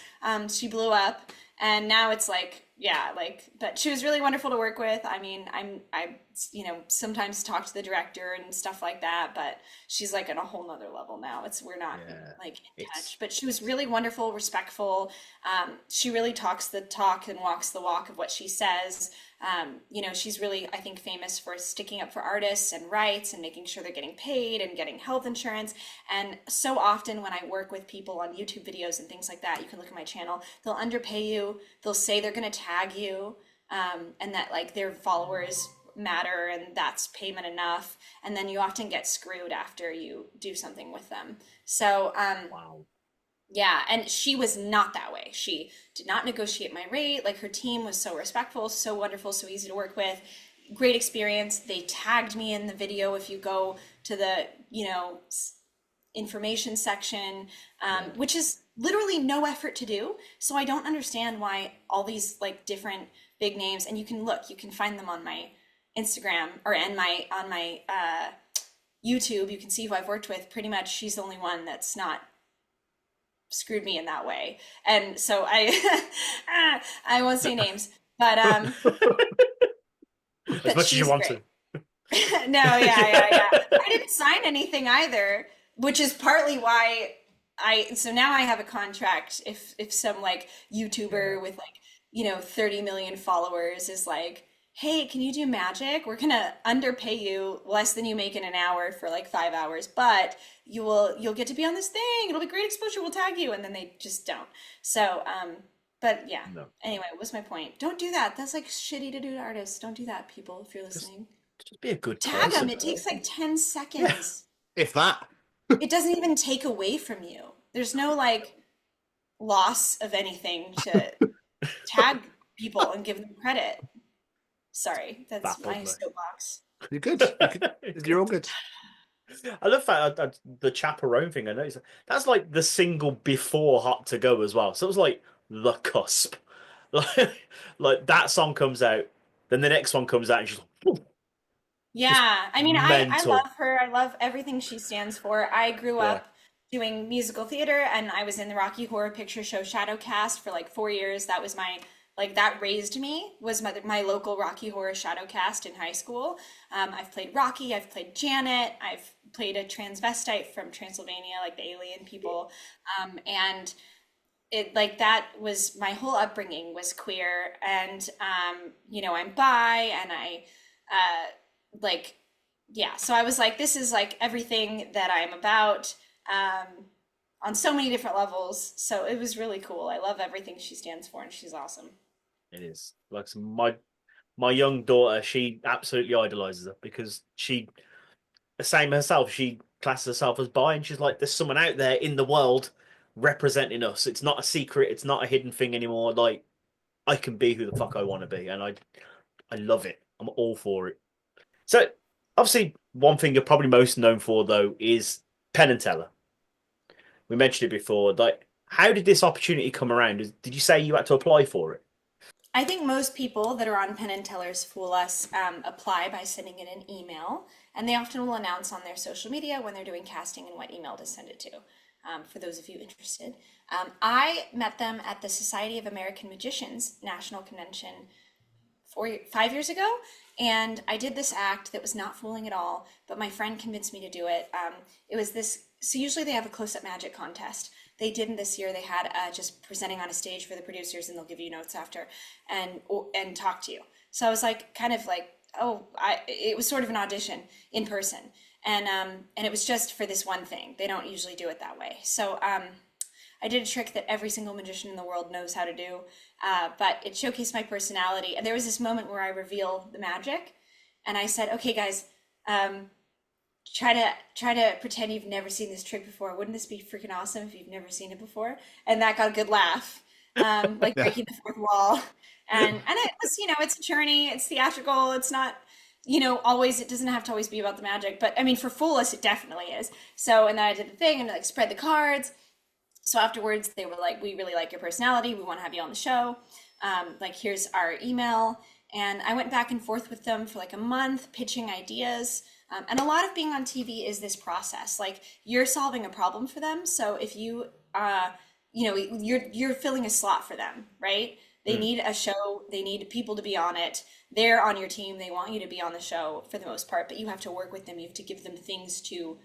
she blew up. And now it's like, yeah, but she was really wonderful to work with. I mean, I sometimes talk to the director and stuff like that, but she's like on a whole nother level now. We're not like in touch, but she was really wonderful, respectful. She really talks the talk and walks the walk of what she says. She's really, I think, famous for sticking up for artists and rights and making sure they're getting paid and getting health insurance. And so often when I work with people on YouTube videos and things like that, you can look at my channel, they'll underpay you. They'll say they're going to tag you, and that like their followers matter and that's payment enough. And then you often get screwed after you do something with them. So, Wow. Yeah, and she was not that way. She did not negotiate my rate. Like her team was so respectful, so wonderful, so easy to work with. Great experience. They tagged me in the video. If you go to the, information section, which is literally no effort to do. So I don't understand why all these like different big names, and you can find them on my Instagram or on my YouTube. You can see who I've worked with. Pretty much she's the only one that's not screwed me in that way. And so I won't say names, but as much as you want great. To. No, yeah. I didn't sign anything either, which is partly why so now I have a contract if some like YouTuber with like 30 million followers is like, hey, can you do magic? We're gonna underpay you less than you make in an hour for like 5 hours, but you'll get to be on this thing. It'll be great exposure. We'll tag you, and then they just don't. So, but yeah. No. Anyway, what's my point? Don't do that. That's like shitty to do to artists. Don't do that, people. If you're listening, just be a good tag person. them. It takes like 10 seconds. Yeah, if that. It doesn't even take away from you. There's no like loss of anything to tag people and give them credit. Sorry, that's my soapbox. You're good. You're all good. I love that the Chappell Roan thing. I noticed that's like the single before Hot to Go as well. So it was like the cusp. Like that song comes out, then the next one comes out, and she's like, yeah. I mean, I love her. I love everything she stands for. I grew up doing musical theater, and I was in the Rocky Horror Picture Show Shadowcast for like 4 years. That was that raised me, was my local Rocky Horror Shadowcast in high school. I've played Rocky, I've played Janet, I've played a transvestite from Transylvania, like the alien people. And it like that was my whole upbringing was queer. And, I'm bi, and I like, yeah. So I was like, this is like everything that I'm about, on so many different levels. So it was really cool. I love everything she stands for, and she's awesome. It is like my young daughter. She absolutely idolizes her because she, the same herself. She classes herself as bi, and she's like, there's someone out there in the world representing us. It's not a secret. It's not a hidden thing anymore. Like I can be who the fuck I want to be, and I love it. I'm all for it. So obviously, one thing you're probably most known for though is Penn and Teller. We mentioned it before. Like, how did this opportunity come around? Did you say you had to apply for it? I think most people that are on Penn and Teller's Fool Us apply by sending in an email, and they often will announce on their social media when they're doing casting and what email to send it to. For those of you interested, I met them at the Society of American Magicians National Convention 5 years ago, and I did this act that was not fooling at all, but my friend convinced me to do it. It was this, so usually they have a close-up magic contest. They didn't this year. They had just presenting on a stage for the producers, and they'll give you notes after and talk to you. So I was like, kind of like, it was sort of an audition in person, and it was just for this one thing. They don't usually do it that way. So I did a trick that every single magician in the world knows how to do, but it showcased my personality. And there was this moment where I reveal the magic, and I said, "Okay, guys, try to pretend you've never seen this trick before. Wouldn't this be freaking awesome if you've never seen it before?" And that got a good laugh, like breaking the fourth wall. And it was, it's a journey. It's theatrical. It's not, always. It doesn't have to always be about the magic. But I mean, for Fool Us, it definitely is. So, and then I did the thing and like spread the cards. So afterwards, they were like, "We really like your personality. We want to have you on the show. Like, here's our email." And I went back and forth with them for like a month, pitching ideas. And a lot of being on TV is this process. Like, you're solving a problem for them. So if you, you're filling a slot for them, right? They need a show. They need people to be on it. They're on your team. They want you to be on the show for the most part, but you have to work with them. You have to give them things to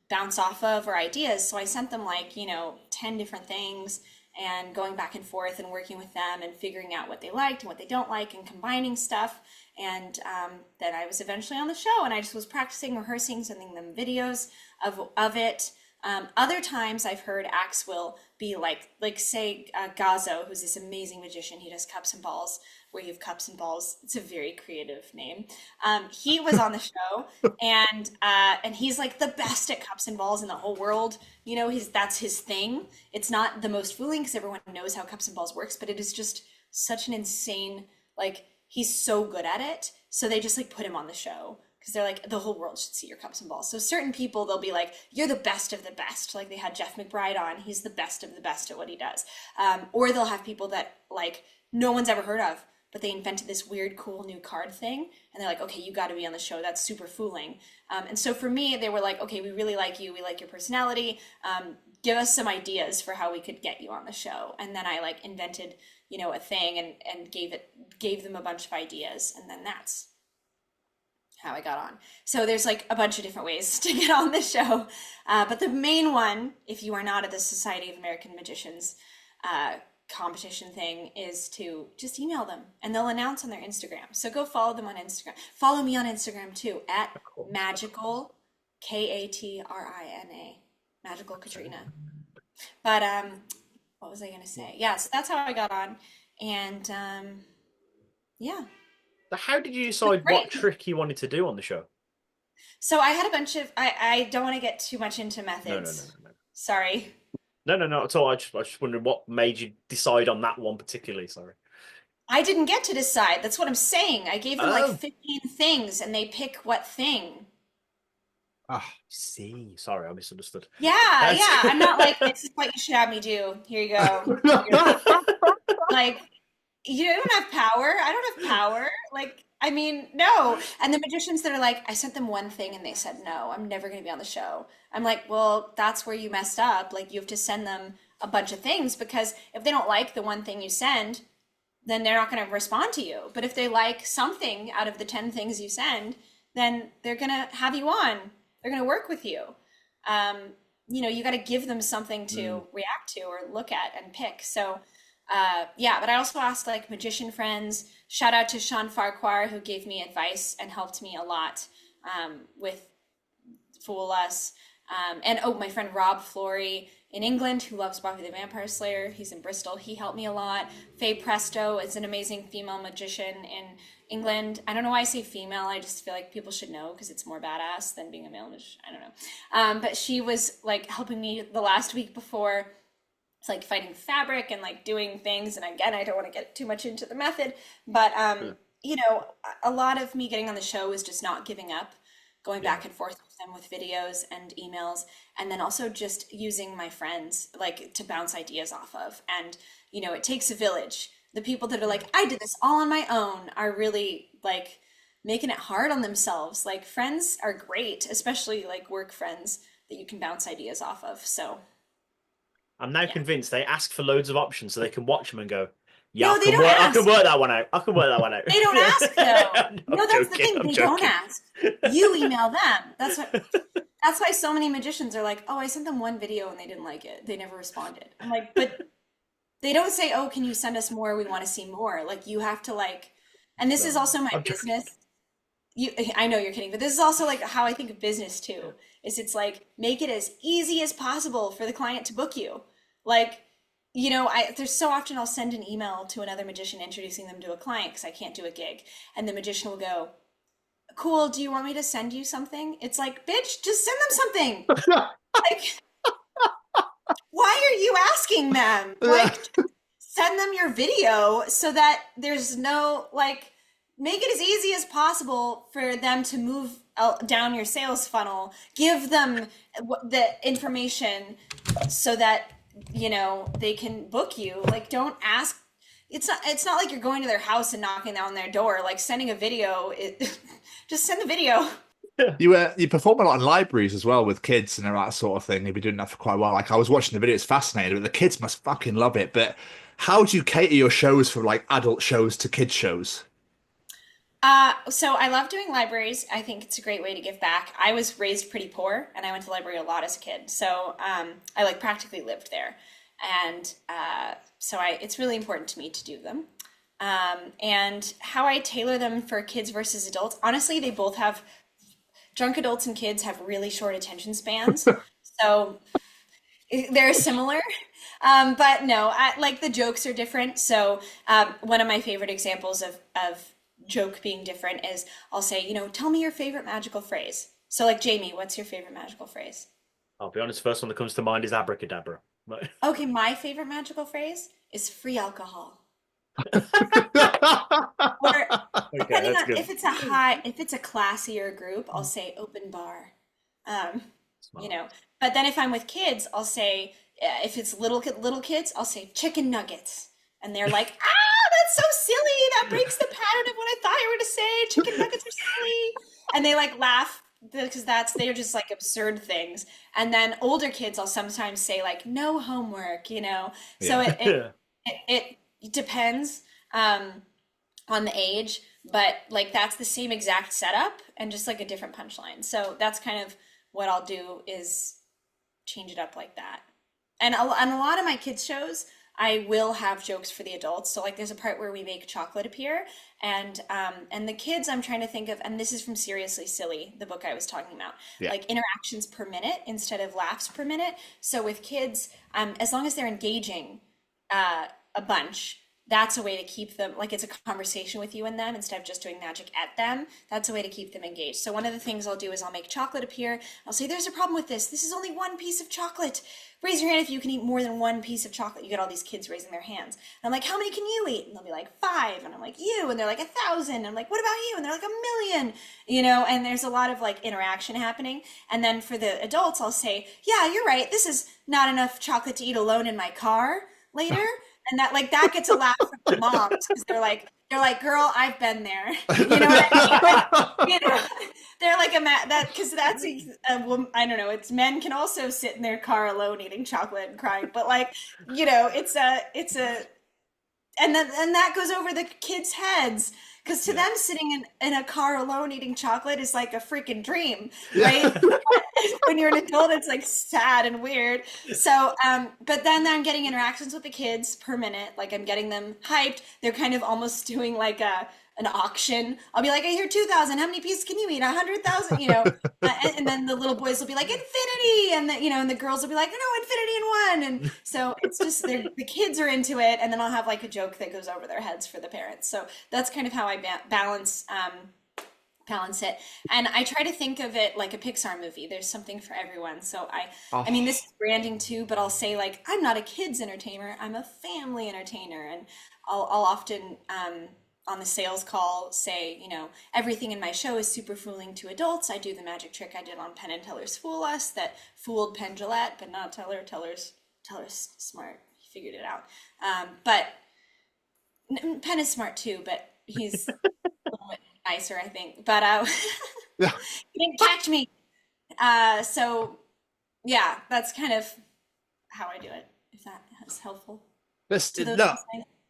bounce off of or ideas. So I sent them like, 10 different things, and going back and forth and working with them and figuring out what they liked and what they don't like and combining stuff. And then I was eventually on the show, and I just was practicing, rehearsing, sending them videos of it. Other times I've heard acts will be like say Gazo, who's this amazing magician. He does cups and balls, where you have cups and balls. It's a very creative name. He was on the show, and he's like the best at cups and balls in the whole world. That's his thing. It's not the most fooling because everyone knows how cups and balls works, but it is just such an insane, like, he's so good at it. So they just like put him on the show because they're like, the whole world should see your cups and balls. So certain people, they'll be like, "You're the best of the best." Like they had Jeff McBride on. He's the best of the best at what he does. Or they'll have people that like no one's ever heard of, but they invented this weird, cool new card thing. And they're like, "Okay, you got to be on the show. That's super fooling." And so for me, they were like, "Okay, we really like you. We like your personality. Give us some ideas for how we could get you on the show." And then I like invented, a thing and gave them a bunch of ideas. And then that's how I got on. So there's like a bunch of different ways to get on the show. But the main one, if you are not at the Society of American Magicians competition thing, is to just email them, and they'll announce on their Instagram. So go follow them on Instagram. Follow me on Instagram too, at magical, Katrina, magical Katrina. But what was I gonna say? Yeah, so that's how I got on. And yeah. So how did you decide what trick you wanted to do on the show? So I had a bunch of, I don't want to get too much into methods. No. Sorry. No, not at all. I just wondered what made you decide on that one particularly. Sorry. I didn't get to decide. That's what I'm saying. I gave them like 15 things, and they pick what thing. See. Sorry, I misunderstood. Yeah. I'm not like, "This is what you should have me do. Here you go." Like, you don't have power. I don't have power. Like, I mean, no. And the magicians that are like, I sent them one thing and they said, "No, I'm never going to be on the show." I'm like, well, that's where you messed up. Like, you have to send them a bunch of things, because if they don't like the one thing you send, then they're not going to respond to you. But if they like something out of the 10 things you send, then they're going to have you on. They're going to work with you. You got to give them something to react to or look at and pick. So Yeah, but I also asked like magician friends. Shout out to Sean Farquhar, who gave me advice and helped me a lot with Fool Us. And oh, my friend Rob Flory in England, who loves Buffy the Vampire Slayer. He's in Bristol. He helped me a lot. Faye Presto is an amazing female magician in England. I don't know why I say female. I just feel like people should know because it's more badass than being a male magician. I don't know. But she was like helping me the last week before. It's like fighting fabric and like doing things. And again, I don't want to get too much into the method, but you know, a lot of me getting on the show is just not giving up, going back and forth with them with videos and emails, and then also just using my friends like to bounce ideas off of. And you know, it takes a village. The people that are like, I did this all on my own, are really like making it hard on themselves. Like friends are great, especially like work friends that you can bounce ideas off of. So I'm now convinced they ask for loads of options so they can watch them and go, yeah, No, they don't ask. I can work that one out. I can work that one out. They don't ask though. No, No, that's the joking, thing. I'm They joking. don't ask. You email them. That's why so many magicians are like, oh, I sent them one video and they didn't like it. They never responded. I'm like, but they don't say, oh, can you send us more? We want to see more. Like you have to like, and this is also my business. I know you're kidding, but this is also like how I think of business too. It's like make it as easy as possible for the client to book you. Like, you know, there's so often I'll send an email to another magician introducing them to a client because I can't do a gig. And the magician will go, cool, do you want me to send you something? It's like, bitch, just send them something. Like, why are you asking them? Like, send them your video so that there's no, like, make it as easy as possible for them to move down your sales funnel. Give them the information so that, you know, they can book you. Like, don't ask. It's not like you're going to their house and knocking on their door. Like sending a video, just send the video. You perform a lot in libraries as well with kids and that sort of thing. You've been doing that for quite a while. Like I was watching the video, it's fascinating, but the kids must fucking love it. But how do you cater your shows from like adult shows to kids shows? So I love doing libraries. I think it's a great way to give back. I was raised pretty poor and I went to the library a lot as a kid. So I like practically lived there. And so it's really important to me to do them. And how I tailor them for kids versus adults, honestly, they both have, drunk adults and kids have really short attention spans. So they're similar. But no, like the jokes are different. So one of my favorite examples of joke being different is I'll say, you know, tell me your favorite magical phrase. So like, Jamie, what's your favorite magical phrase? I'll be honest, first one that comes to mind is abracadabra. Okay, my favorite magical phrase is free alcohol. Or depending on if it's a classier group, I'll say open bar. You know, but then if I'm with kids, I'll say, if it's little kids, I'll say chicken nuggets. And they're like, that's so silly. That breaks the pattern of what I thought you were going to say. Chicken nuggets are silly. And they like laugh because they're just like absurd things. And then older kids, I'll sometimes say like, no homework, you know? So it depends on the age, but like that's the same exact setup and just like a different punchline. So that's kind of what I'll do is change it up like that. And a lot of my kids' shows, I will have jokes for the adults. So like there's a part where we make chocolate appear and the kids I'm trying to think of, and this is from Seriously Silly, the book I was talking about, like interactions per minute instead of laughs per minute. So with kids, as long as they're engaging a bunch, that's a way to keep them, like it's a conversation with you and them instead of just doing magic at them. That's a way to keep them engaged. So one of the things I'll do is I'll make chocolate appear. I'll say, there's a problem with this. This is only one piece of chocolate. Raise your hand if you can eat more than one piece of chocolate. You get all these kids raising their hands. And I'm like, how many can you eat? And they'll be like 5. And I'm like, you. And they're like 1,000. And I'm like, what about you? And they're like 1,000,000. You know, and there's a lot of like interaction happening. And then for the adults, I'll say, yeah, you're right. This is not enough chocolate to eat alone in my car later. And that gets a laugh from the moms because they're like, girl, I've been there. You know what I mean? Like, you know, they're like because that's a woman. I don't know. It's men can also sit in their car alone eating chocolate and crying, but like, you know, it's a, and that goes over the kids' heads. Because to them, sitting in a car alone eating chocolate is like a freaking dream, right? when you're an adult, it's like sad and weird. So, but then I'm getting interactions with the kids per minute. Like I'm getting them hyped. They're kind of almost doing like an auction. I'll be like, I hear 2,000. How many pieces can you eat? 100,000. And then the little boys will be like infinity, and and the girls will be like, no, infinity in one. And so it's just the kids are into it, and then I'll have like a joke that goes over their heads for the parents. So that's kind of how I balance it. And I try to think of it like a Pixar movie. There's something for everyone. So I mean, this is branding too, but I'll say like, I'm not a kids entertainer. I'm a family entertainer. And I'll often, on the sales call say, everything in my show is super fooling to adults. I do the magic trick I did on Penn and Teller's Fool Us that fooled Penn Jillette, but not Teller. Teller's smart. He figured it out. But Penn is smart too, but he's a little bit nicer, I think. But he didn't catch me. So yeah, that's kind of how I do it, if that is helpful.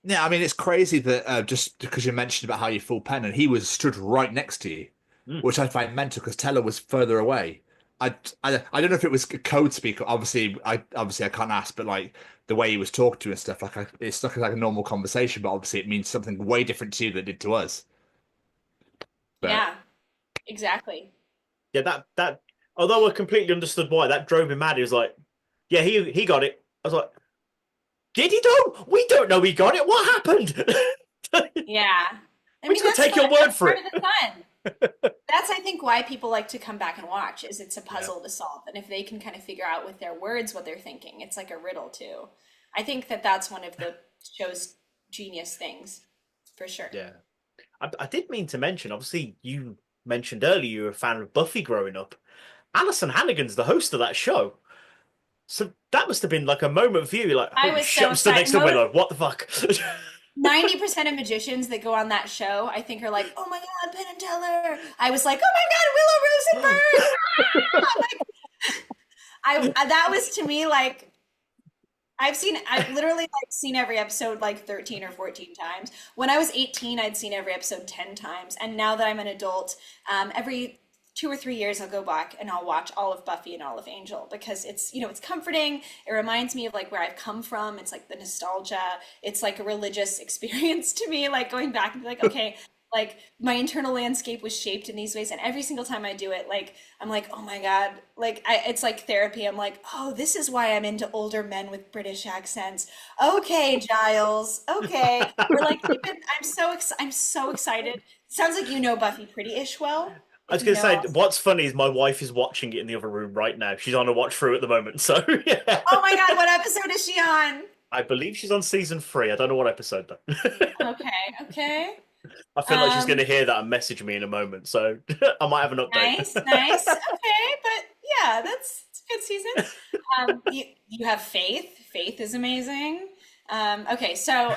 Yeah, I mean, it's crazy that just because you mentioned about how you fooled Penn and he was stood right next to you, which I find mental because Teller was further away. I don't know if it was code speak. Obviously, I can't ask, but like the way he was talking to and stuff, like it's like a normal conversation, but obviously it means something way different to you than it did to us. But, yeah, exactly. Yeah, that although I completely understood why, that drove me mad. He was like, yeah, he got it. I was like, did he though? We don't know he got it. What happened? Yeah. We're just going to take your word for it. That's, I think, why people like to come back and watch, is it's a puzzle to solve. And if they can kind of figure out with their words what they're thinking, it's like a riddle too. I think that's one of the show's genius things, for sure. Yeah. I did mean to mention, obviously, you mentioned earlier you were a fan of Buffy growing up. Alison Hannigan's the host of that show. So that must have been like a moment for you. Like, I was shit, so I'm stood next to Willow. What the fuck? 90% of magicians that go on that show, I think, are like, oh my God, Penn and Teller. I was like, oh my God, Willow Rosenberg. That was to me like, I've literally like seen every episode like 13 or 14 times. When I was 18, I'd seen every episode 10 times. And now that I'm an adult, every 2 or 3 years I'll go back and I'll watch all of Buffy and all of Angel, because it's, it's comforting. It reminds me of like where I've come from. It's like the nostalgia. It's like a religious experience to me, like going back and be like, okay, like my internal landscape was shaped in these ways. And every single time I do it, like, I'm like, oh my God, like it's like therapy. I'm like, oh, this is why I'm into older men with British accents. Okay, Giles. Okay. We're like, I'm so excited. Sounds like you know Buffy pretty-ish well. I was going to say, what's funny is my wife is watching it in the other room right now. She's on a watch through at the moment, so yeah. Oh my God, what episode is she on? I believe she's on season 3. I don't know what episode though. Okay. I feel like she's going to hear that and message me in a moment, so I might have an update. Nice. Okay, but yeah, it's a good season. You have Faith. Faith is amazing. Okay, so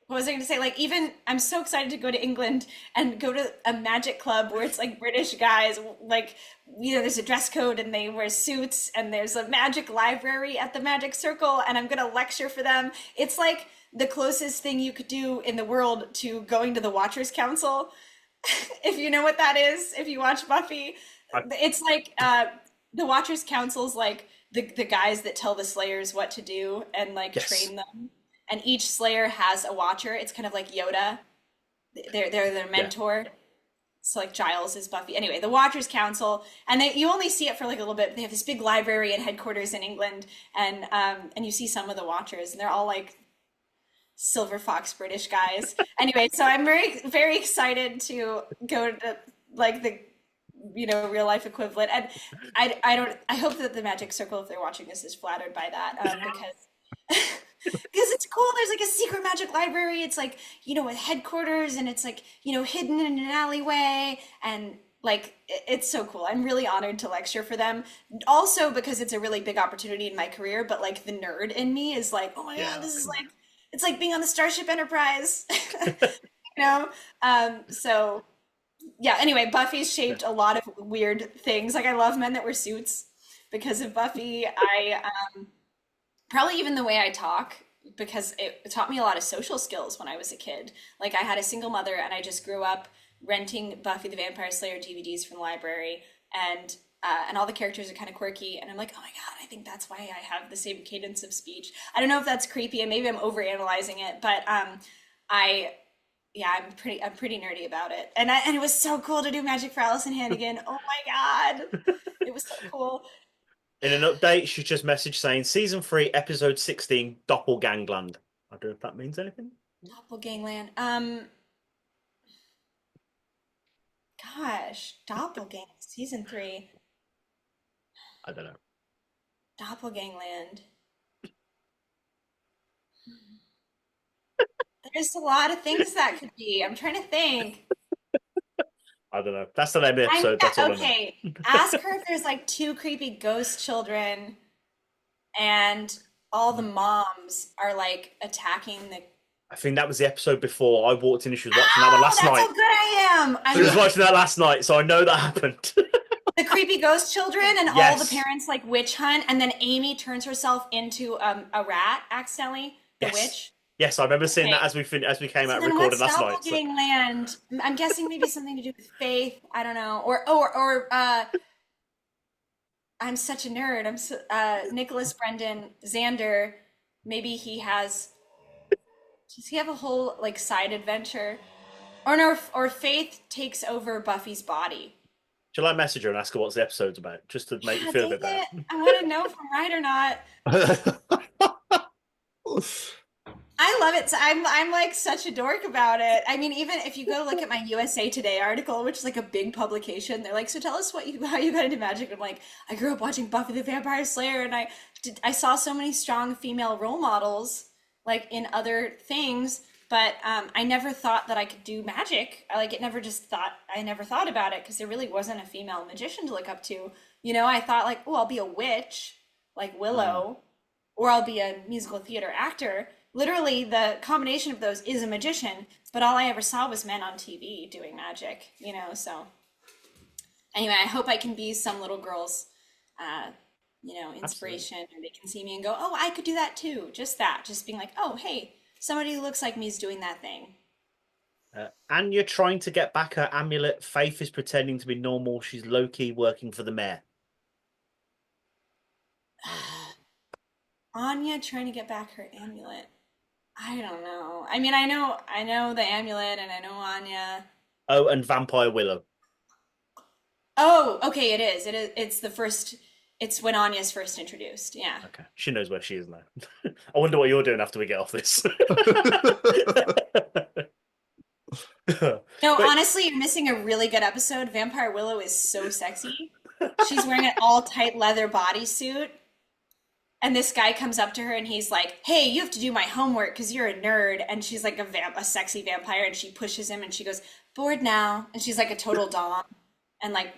what was I going to say? Like, even I'm so excited to go to England and go to a magic club where it's like British guys, like, there's a dress code and they wear suits, and there's a magic library at the Magic Circle, and I'm going to lecture for them. It's like the closest thing you could do in the world to going to the Watchers Council. If you know what that is, if you watch Buffy, it's like the Watchers Council's like the guys that tell the Slayers what to do and like train them. And each Slayer has a Watcher. It's kind of like Yoda. They're their mentor. So like Giles is Buffy. Anyway, the Watchers Council, and you only see it for like a little bit. They have this big library and headquarters in England, and you see some of the Watchers, and they're all like silver fox British guys. Anyway, so I'm very, very excited to go to like the real life equivalent, and I hope that the Magic Circle, if they're watching this, is flattered by that, because it's cool. There's like a secret magic library. It's like, a headquarters, and it's like, hidden in an alleyway, and like, it's so cool. I'm really honored to lecture for them. Also because it's a really big opportunity in my career, but like the nerd in me is like, oh my God, this is like, it's like being on the Starship Enterprise, so yeah, anyway, Buffy's shaped a lot of weird things. Like, I love men that wear suits because of Buffy. I, probably even the way I talk, because it taught me a lot of social skills when I was a kid. Like, I had a single mother, and I just grew up renting Buffy the Vampire Slayer DVDs from the library, and and all the characters are kind of quirky. And I'm like, oh my God, I think that's why I have the same cadence of speech. I don't know if that's creepy, and maybe I'm overanalyzing it, but I'm pretty nerdy about it. And it was so cool to do Magic for Allison Hannigan. Oh my God, it was so cool. In an update, she just messaged saying season 3, episode 16, Doppelgangland. I don't know if that means anything. Doppelgangland. Gosh, Doppelgang season 3. I don't know. Doppelgangland. There's a lot of things that could be. I'm trying to think. I don't know. That's the name of the episode. That's all okay. Ask her if there's like 2 creepy ghost children, and all the moms are like attacking the. I think that was the episode before. I walked in and she was watching that one last night. That's how good I am. She was watching that last night, so I know that happened. The creepy ghost children and Yes. all the parents like witch hunt, and then Amy turns herself into a rat accidentally. The Yes. witch. Yes, I remember seeing that as we came out recording last night. So. Land. I'm guessing maybe something to do with faith. I don't know. Or I'm such a nerd. I'm so, Nicholas Brendan Xander. Maybe he has. Does he have a whole like side adventure? Or no, or Faith takes over Buffy's body. Shall I message her and ask her what's the episode's about, just to make you feel a bit better? I want to know if I'm right or not. I love it. So I'm like such a dork about it. I mean, even if you go to look at my USA Today article, which is like a big publication, they're like, so tell us how you got into magic. I'm like, I grew up watching Buffy the Vampire Slayer, and I saw so many strong female role models like in other things, but I never thought that I could do magic. I never thought about it because there really wasn't a female magician to look up to. You know, I thought like, oh, I'll be a witch like Willow, or I'll be a musical theater actor. Literally, the combination of those is a magician, but all I ever saw was men on TV doing magic, you know, so. Anyway, I hope I can be some little girl's, inspiration, or they can see me and go, oh, I could do that too. Just being like, oh, hey, somebody who looks like me is doing that thing. Anya trying to get back her amulet. Faith is pretending to be normal. She's low-key working for the mayor. Anya trying to get back her amulet. I don't know. I mean, I know the amulet, and I know Anya. Oh, and Vampire Willow. Oh, okay, it is. It's the first. It's when Anya's first introduced. Yeah. Okay, she knows where she is now. I wonder what you're doing after we get off this. No, honestly, you're missing a really good episode. Vampire Willow is so sexy. She's wearing an all tight leather bodysuit. And this guy comes up to her and he's like, hey, you have to do my homework because you're a nerd. And she's like a sexy vampire, and she pushes him and she goes, bored now. And she's like a total dom. And like,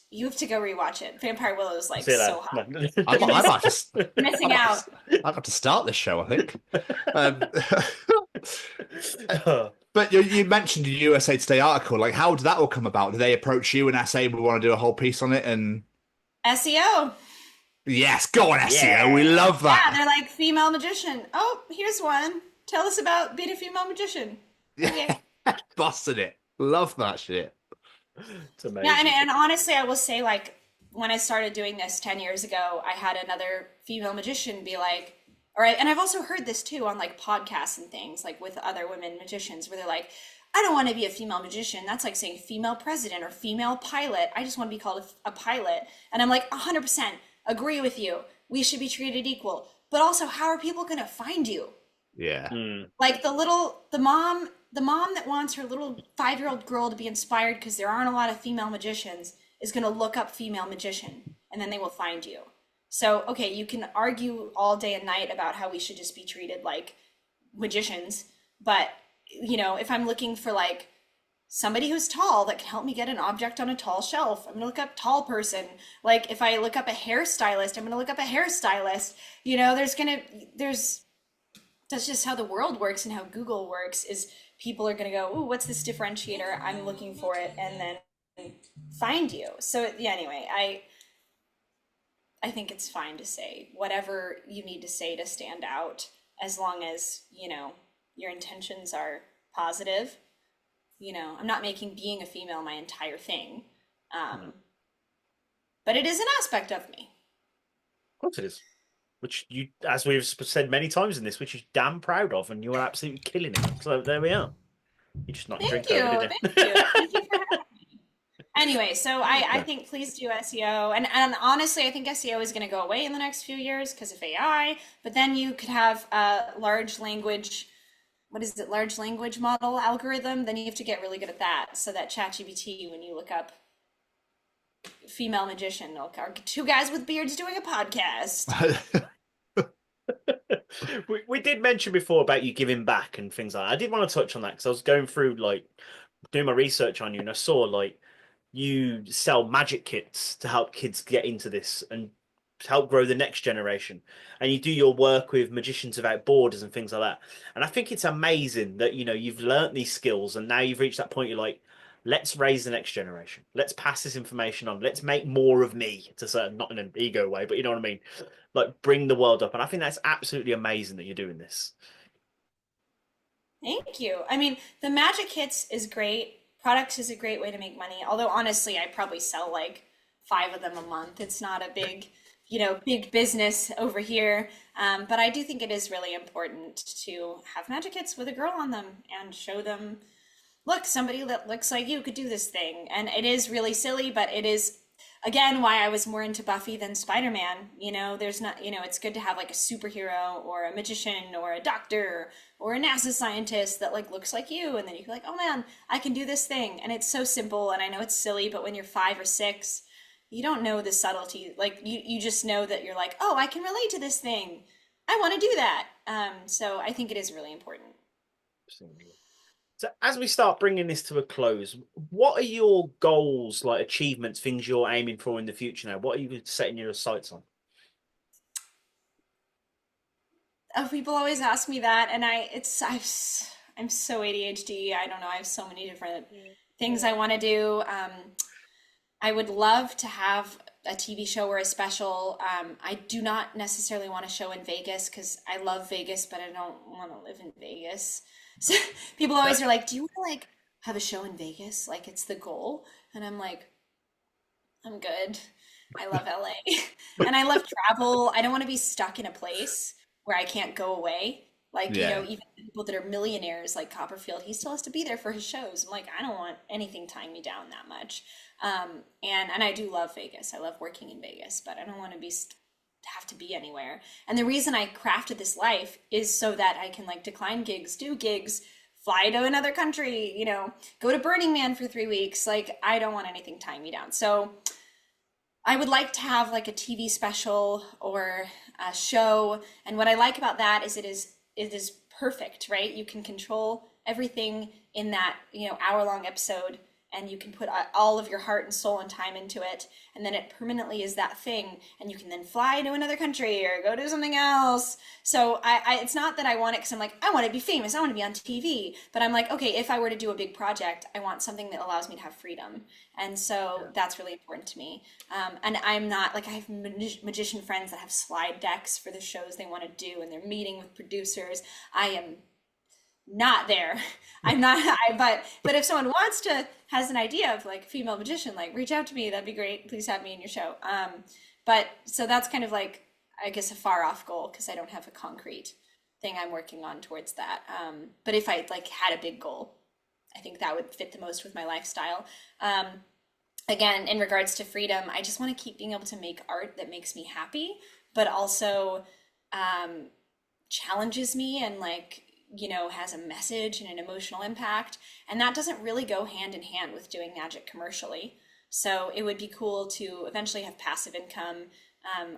you have to go rewatch it. Vampire Willow is like so hot. Missing out. I've got to start this show, I think. But you mentioned the USA Today article. Like, how did that all come about? Did they approach you and say we want to do a whole piece on it? And SEO. Yes, go on SEO. Yeah. We love that. Yeah, they're like female magician. Oh, here's one. Tell us about being a female magician. Okay. Busted it. Love that shit. It's amazing. Yeah, and honestly, I will say, like, when I started doing this 10 years ago, I had another female magician be like, all right, and I've also heard this too on like podcasts and things, like with other women magicians, where they're like, I don't want to be a female magician. That's like saying female president or female pilot. I just want to be called a pilot. And I'm like, 100%. Agree with you. We should be treated equal. But also, how are people going to find you? Yeah. Like the mom that wants her little 5-year-old girl to be inspired because there aren't a lot of female magicians is going to look up female magician, and then they will find you. So, okay, you can argue all day and night about how we should just be treated like magicians. But, you know, if I'm looking for like somebody who's tall that can help me get an object on a tall shelf, I'm gonna look up tall person. Like if I look up a hairstylist, I'm gonna look up a hairstylist. You know, that's just how the world works and how Google works, is people are gonna go, ooh, what's this differentiator? I'm looking for it, and then find you. So yeah, anyway, I think it's fine to say whatever you need to say to stand out, as long as, you know, your intentions are positive. You know, I'm not making being a female my entire thing. but it is an aspect of me. Of course it is. Which you, as we've said many times in this, which you're damn proud of, and you're absolutely killing it. So there we are. You're just not Thank drink you. over, did Thank you. Thank you for having me. Anyway, so I think please do SEO. And honestly, I think SEO is going to go away in the next few years because of AI. But then you could have a large language model algorithm. Then you have to get really good at that. So that ChatGPT, when you look up female magician, or two guys with beards doing a podcast. we did mention before about you giving back and things like that. I did want to touch on that because I was going through, like, doing my research on you, and I saw, like, you sell magic kits to help kids get into this and help grow the next generation. And you do your work with Magicians Without Borders and things like that. And I think it's amazing that, you know, you've learnt these skills and now you've reached that point, you're like, let's raise the next generation. Let's pass this information on. Let's make more of me, to certain, not in an ego way, but you know what I mean? Like, bring the world up. And I think that's absolutely amazing that you're doing this. Thank you. I mean, the magic kits is great. Products is a great way to make money. Although honestly, I probably sell like 5 of them a month. It's not a big, big business over here. But I do think it is really important to have magic kits with a girl on them and show them, look, somebody that looks like you could do this thing. And it is really silly, but it is, again, why I was more into Buffy than Spider-Man. There's not, it's good to have like a superhero or a magician or a doctor or a NASA scientist that like looks like you. And then you can like, oh man, I can do this thing. And it's so simple. And I know it's silly, but when you're 5 or 6, you don't know the subtlety. Like you just know that you're like, oh, I can relate to this thing. I want to do that. So I think it is really important. So as we start bringing this to a close, what are your goals, like achievements, things you're aiming for in the future now? What are you setting your sights on? Oh, people always ask me that, and I'm so ADHD. I don't know. I have so many different things I want to do. I would love to have a TV show or a special. I do not necessarily want a show in Vegas because I love Vegas, but I don't want to live in Vegas. So people always are like, do you want to like have a show in Vegas? Like it's the goal. And I'm like, I'm good. I love LA and I love travel. I don't want to be stuck in a place where I can't go away. Like, even people that are millionaires like Copperfield, he still has to be there for his shows. I'm like, I don't want anything tying me down that much. And I do love Vegas. I love working in Vegas, but I don't want to have to be anywhere. And the reason I crafted this life is so that I can like decline gigs, do gigs, fly to another country, go to Burning Man for 3 weeks. Like, I don't want anything tying me down. So I would like to have like a TV special or a show. And what I like about that is it is perfect, right? You can control everything in that, hour-long episode, and you can put all of your heart and soul and time into it. And then it permanently is that thing. And you can then fly to another country or go do something else. So it's not that I want it because I'm like, I want to be famous. I want to be on TV. But I'm like, okay, if I were to do a big project, I want something that allows me to have freedom. And so that's really important to me. And I'm not like, I have magician friends that have slide decks for the shows they want to do. And they're meeting with producers. I am not there. I'm not, but if someone has an idea of like female magician, like reach out to me. That'd be great. Please have me in your show. But so that's kind of like, I guess, a far off goal because I don't have a concrete thing I'm working on towards that. But if I like had a big goal, I think that would fit the most with my lifestyle. Again, in regards to freedom, I just want to keep being able to make art that makes me happy, but also challenges me and like, has a message and an emotional impact. And that doesn't really go hand in hand with doing magic commercially. So it would be cool to eventually have passive income,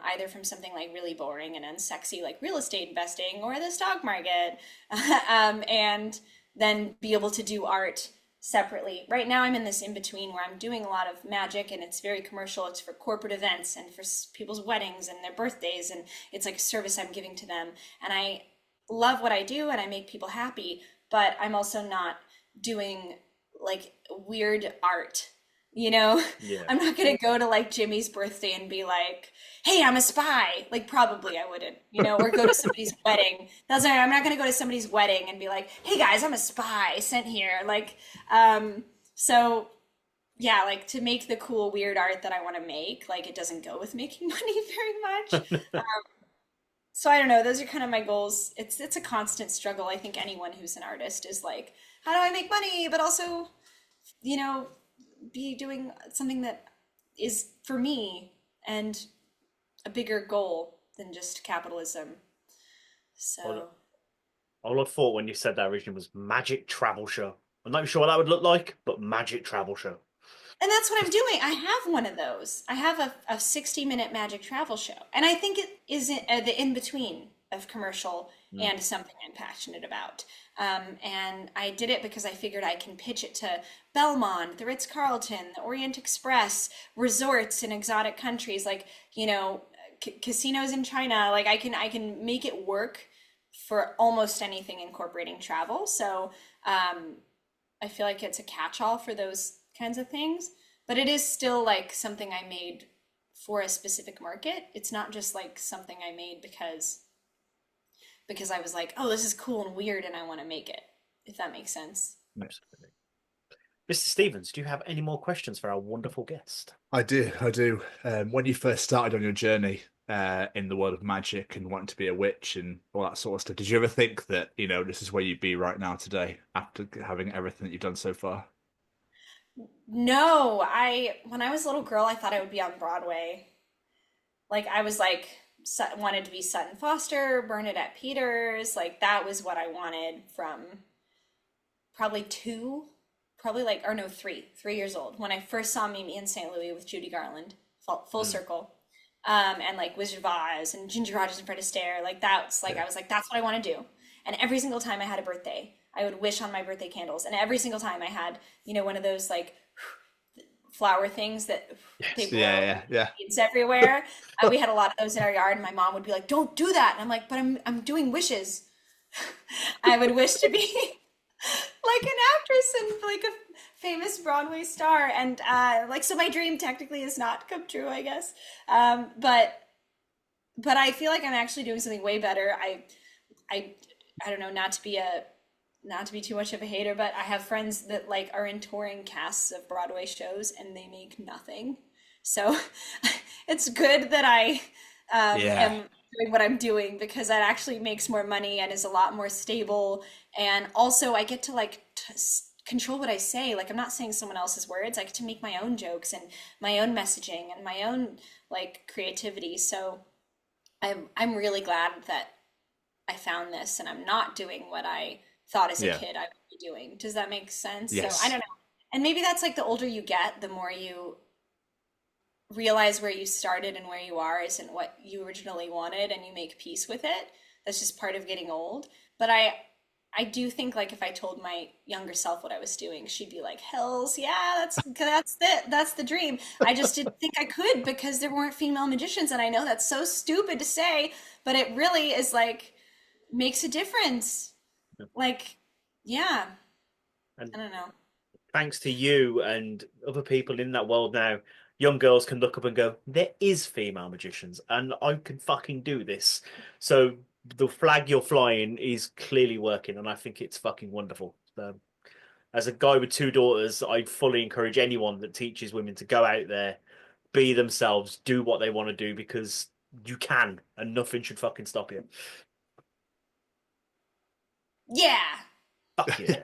either from something like really boring and unsexy, like real estate investing or the stock market, and then be able to do art separately. Right now I'm in this in between where I'm doing a lot of magic and it's very commercial. It's for corporate events and for people's weddings and their birthdays. And it's like a service I'm giving to them. And I love what I do and I make people happy, but I'm also not doing like weird art, Yeah. I'm not gonna go to like Jimmy's birthday and be like, hey, I'm a spy. Like probably I wouldn't, or go to somebody's wedding. I'm not gonna go to somebody's wedding and be like, hey guys, I'm a spy sent here. Like, so yeah, like to make the cool, weird art that I want to make, like it doesn't go with making money very much. So I don't know, those are kind of my goals. It's a constant struggle. I think anyone who's an artist is like, how do I make money, but also, you know, be doing something that is for me and a bigger goal than just capitalism. So All I thought when you said that originally was magic travel show. I'm not sure what that would look like, but magic travel show. and that's what I'm doing. I have one of those. I have a 60-minute magic travel show. And I think it is the in-between of commercial and something I'm passionate about. And I did it because I figured I can pitch it to Belmont, the Ritz-Carlton, the Orient Express, resorts in exotic countries, like, you know, casinos in China. Like I can make it work for almost anything incorporating travel. So I feel like it's a catch-all for those kinds of things, but it is still like something I made for a specific market. It's not just like something I made because I was like, oh, this is cool and weird and I want to make it, if that makes sense. Absolutely. Mr. Stevens, do you have any more questions for our wonderful guest? I do. When you first started on your journey in the world of magic and wanting to be a witch and all that sort of stuff, did you ever think that, you know, this is where you'd be right now today after having everything that you've done so far? No, when I was a little girl, I thought I would be on Broadway. Like I was like, wanted to be Sutton Foster, Bernadette Peters. Like that was what I wanted from probably three years old. When I first saw Mimi in St. Louis with Judy Garland, full circle. And like Wizard of Oz and Ginger Rogers and Fred Astaire. Like that's like, I was like, that's what I want to do. And every single time I had a birthday, I would wish on my birthday candles. And every single time I had, you know, one of those like flower things that they blow seeds everywhere. We had a lot of those in our yard, and my mom would be like, "Don't do that." And I'm like, "But I'm doing wishes." I would wish to be like an actress and like a famous Broadway star, and like so my dream technically has not come true, I guess. But I feel like I'm actually doing something way better. I don't know, not to be too much of a hater, but I have friends that like are in touring casts of Broadway shows and they make nothing. So it's good that I am doing what I'm doing, because that actually makes more money and is a lot more stable. And also I get to like control what I say. Like I'm not saying someone else's words. I get to make my own jokes and my own messaging and my own like creativity. So I'm really glad that I found this and I'm not doing what I thought as a kid I would be doing. Does that make sense? Yes. So I don't know. And maybe that's like the older you get, the more you realize where you started and where you are isn't what you originally wanted, and you make peace with it. That's just part of getting old. But I do think like if I told my younger self what I was doing, she'd be like, "Hells yeah, that's the dream." I just didn't think I could because there weren't female magicians, and I know that's so stupid to say, but it really is like makes a difference. Like, yeah, And I don't know. thanks to you and other people in that world now, young girls can look up and go, there is female magicians and I can fucking do this. So the flag you're flying is clearly working, and I think it's fucking wonderful. As a guy with two daughters, I fully encourage anyone that teaches women to go out there, be themselves, do what they want to do, because you can, and nothing should fucking stop you. Yeah. Fuck yeah.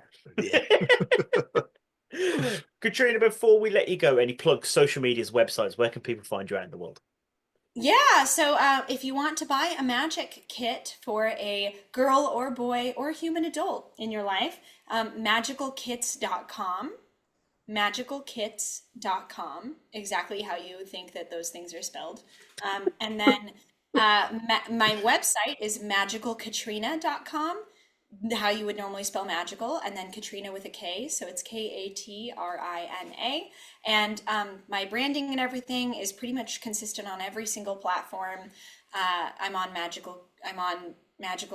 Katrina, before we let you go, any plugs, social medias, websites, where can people find you out in the world? Yeah, so if you want to buy a magic kit for a girl or boy or human adult in your life, magicalkits.com. Magicalkits.com, exactly how you think that those things are spelled. And then my website is magicalkatrina.com, how you would normally spell magical, and then Katrina with a K, so it's Katrina. And my branding and everything is pretty much consistent on every single platform. I'm on Magical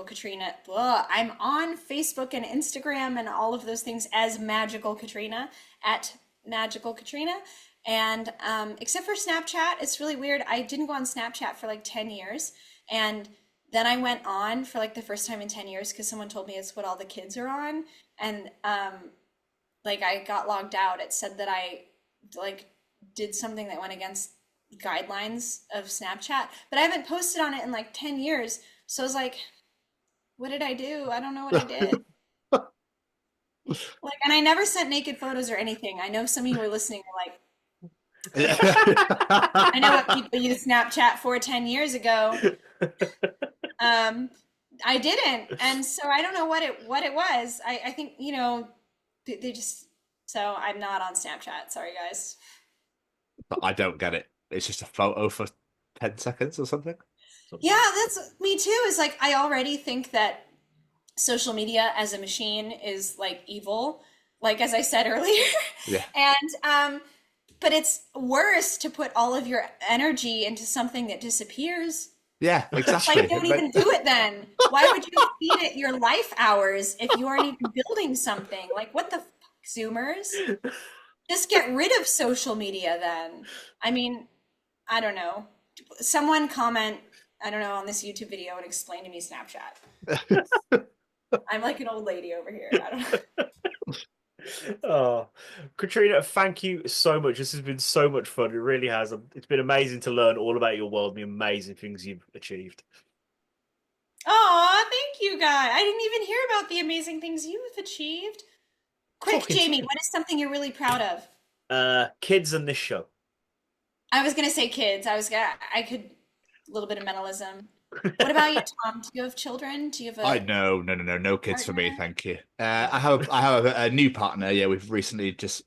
Katrina. I'm on Facebook and Instagram and all of those things as Magical Katrina, at Magical Katrina. And except for Snapchat, it's really weird. I didn't go on Snapchat for like 10 years. And then I went on for like the first time in 10 years because someone told me it's what all the kids are on. And like I got logged out. It said that I like did something that went against guidelines of Snapchat, but I haven't posted on it in like 10 years. So I was like, what did I do? I don't know what I did. Like, and I never sent naked photos or anything. I know some of you are listening are like, I know what people used Snapchat for 10 years ago. I didn't, and so I don't know what it was. I think, you know, they just, so I'm not on Snapchat. Sorry, guys. But I don't get it. It's just a photo for 10 seconds or something. Yeah, that's me too. Is like, I already think that social media as a machine is like evil, like as I said earlier. Yeah. And but it's worse to put all of your energy into something that disappears. Yeah, exactly. Like, don't even do it then. Why would you feed it your life hours if you aren't even building something? Like, what the fuck, Zoomers? Just get rid of social media then. I mean, I don't know. Someone comment, I don't know, on this YouTube video and explain to me Snapchat. I'm like an old lady over here. I don't know. Oh, Katrina, thank you so much. This has been so much fun. It really has. It's been amazing to learn all about your world and the amazing things you've achieved. Oh, thank you, guys. I didn't even hear about the amazing things you've achieved. Quick, Jamie, what is something you're really proud of? Kids and this show. I was gonna say kids. I could a little bit of mentalism. What about you, Tom? Do you have children? Do you have a No kids for me, partner? thank you. I have a new partner. Yeah, I've recently just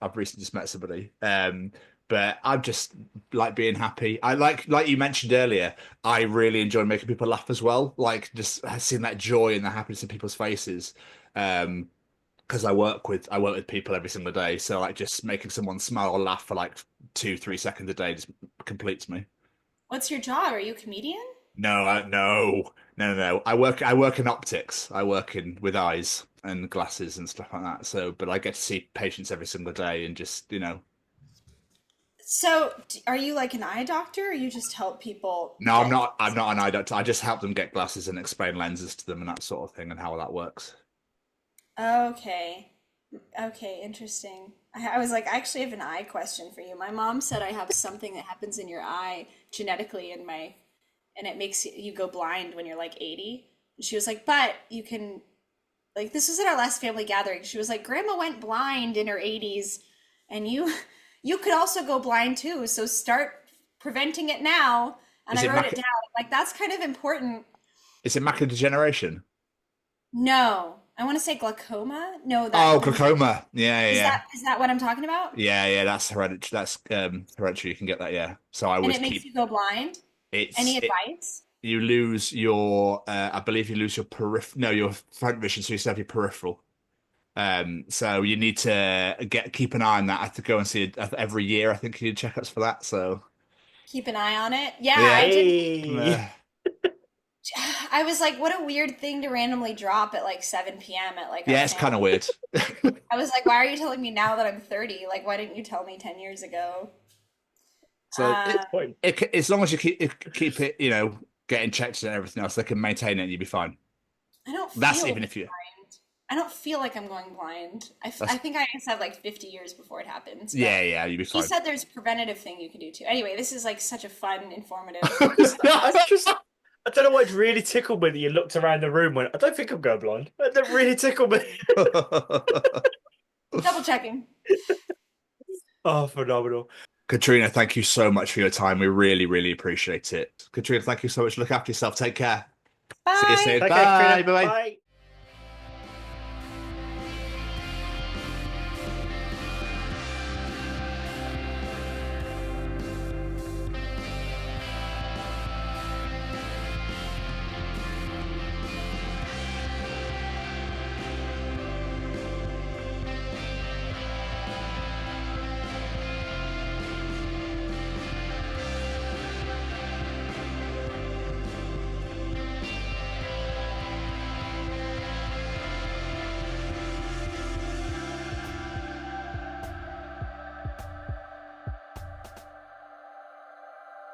met somebody. But I'm just like being happy. I like you mentioned earlier, I really enjoy making people laugh as well. Like just seeing that joy and the happiness in people's faces. Because I work with people every single day. So like just making someone smile or laugh for like 2-3 seconds a day just completes me. What's your job? Are you a comedian? No. I work in optics. I work with eyes and glasses and stuff like that. So, but I get to see patients every single day and just, you know. So, are you like an eye doctor, or you just help people? No, I'm not an eye doctor. I just help them get glasses and explain lenses to them and that sort of thing and how that works. Okay, interesting. I was like, I actually have an eye question for you. My mom said I have something that happens in your eye genetically and it makes you go blind when you're like 80. And she was like, but you can, like, this was at our last family gathering. She was like, Grandma went blind in her 80s, and you could also go blind too. So start preventing it now. And I wrote it down. Like, that's kind of important. Is it macular degeneration? No. I want to say glaucoma. No, glaucoma. Yeah. Is that what I'm talking about? Yeah. That's hereditary. That's hereditary. You can get that. Yeah. So I always and it makes you go blind. Any advice? You lose your. I believe you lose your your front vision, so you still have your peripheral. So you need to keep an eye on that. I have to go and see it every year. I think you need checkups for that. So keep an eye on it. Yeah. I did. I was like, what a weird thing to randomly drop at like 7 p.m. at like. Yeah, it's kind of weird. I was like, why are you telling me now that I'm 30? Like, why didn't you tell me 10 years ago? So as long as you keep it, you know, getting checked and everything else, they can maintain it and you'll be fine. I don't. That's even if you. Blind. I don't feel like I'm going blind. I think I said like 50 years before it happens. Yeah, you'll be fine. He said there's a preventative thing you can do too. Anyway, this is like such a fun, informative. I don't know what really tickled me that you looked around the room and went, I don't think I'm going blind. That really tickled me. Double checking. Oh, phenomenal. Katrina, thank you so much for your time. We really, really appreciate it. Katrina, thank you so much. Look after yourself. Take care. Bye. See you soon. Okay, Bye. Bye.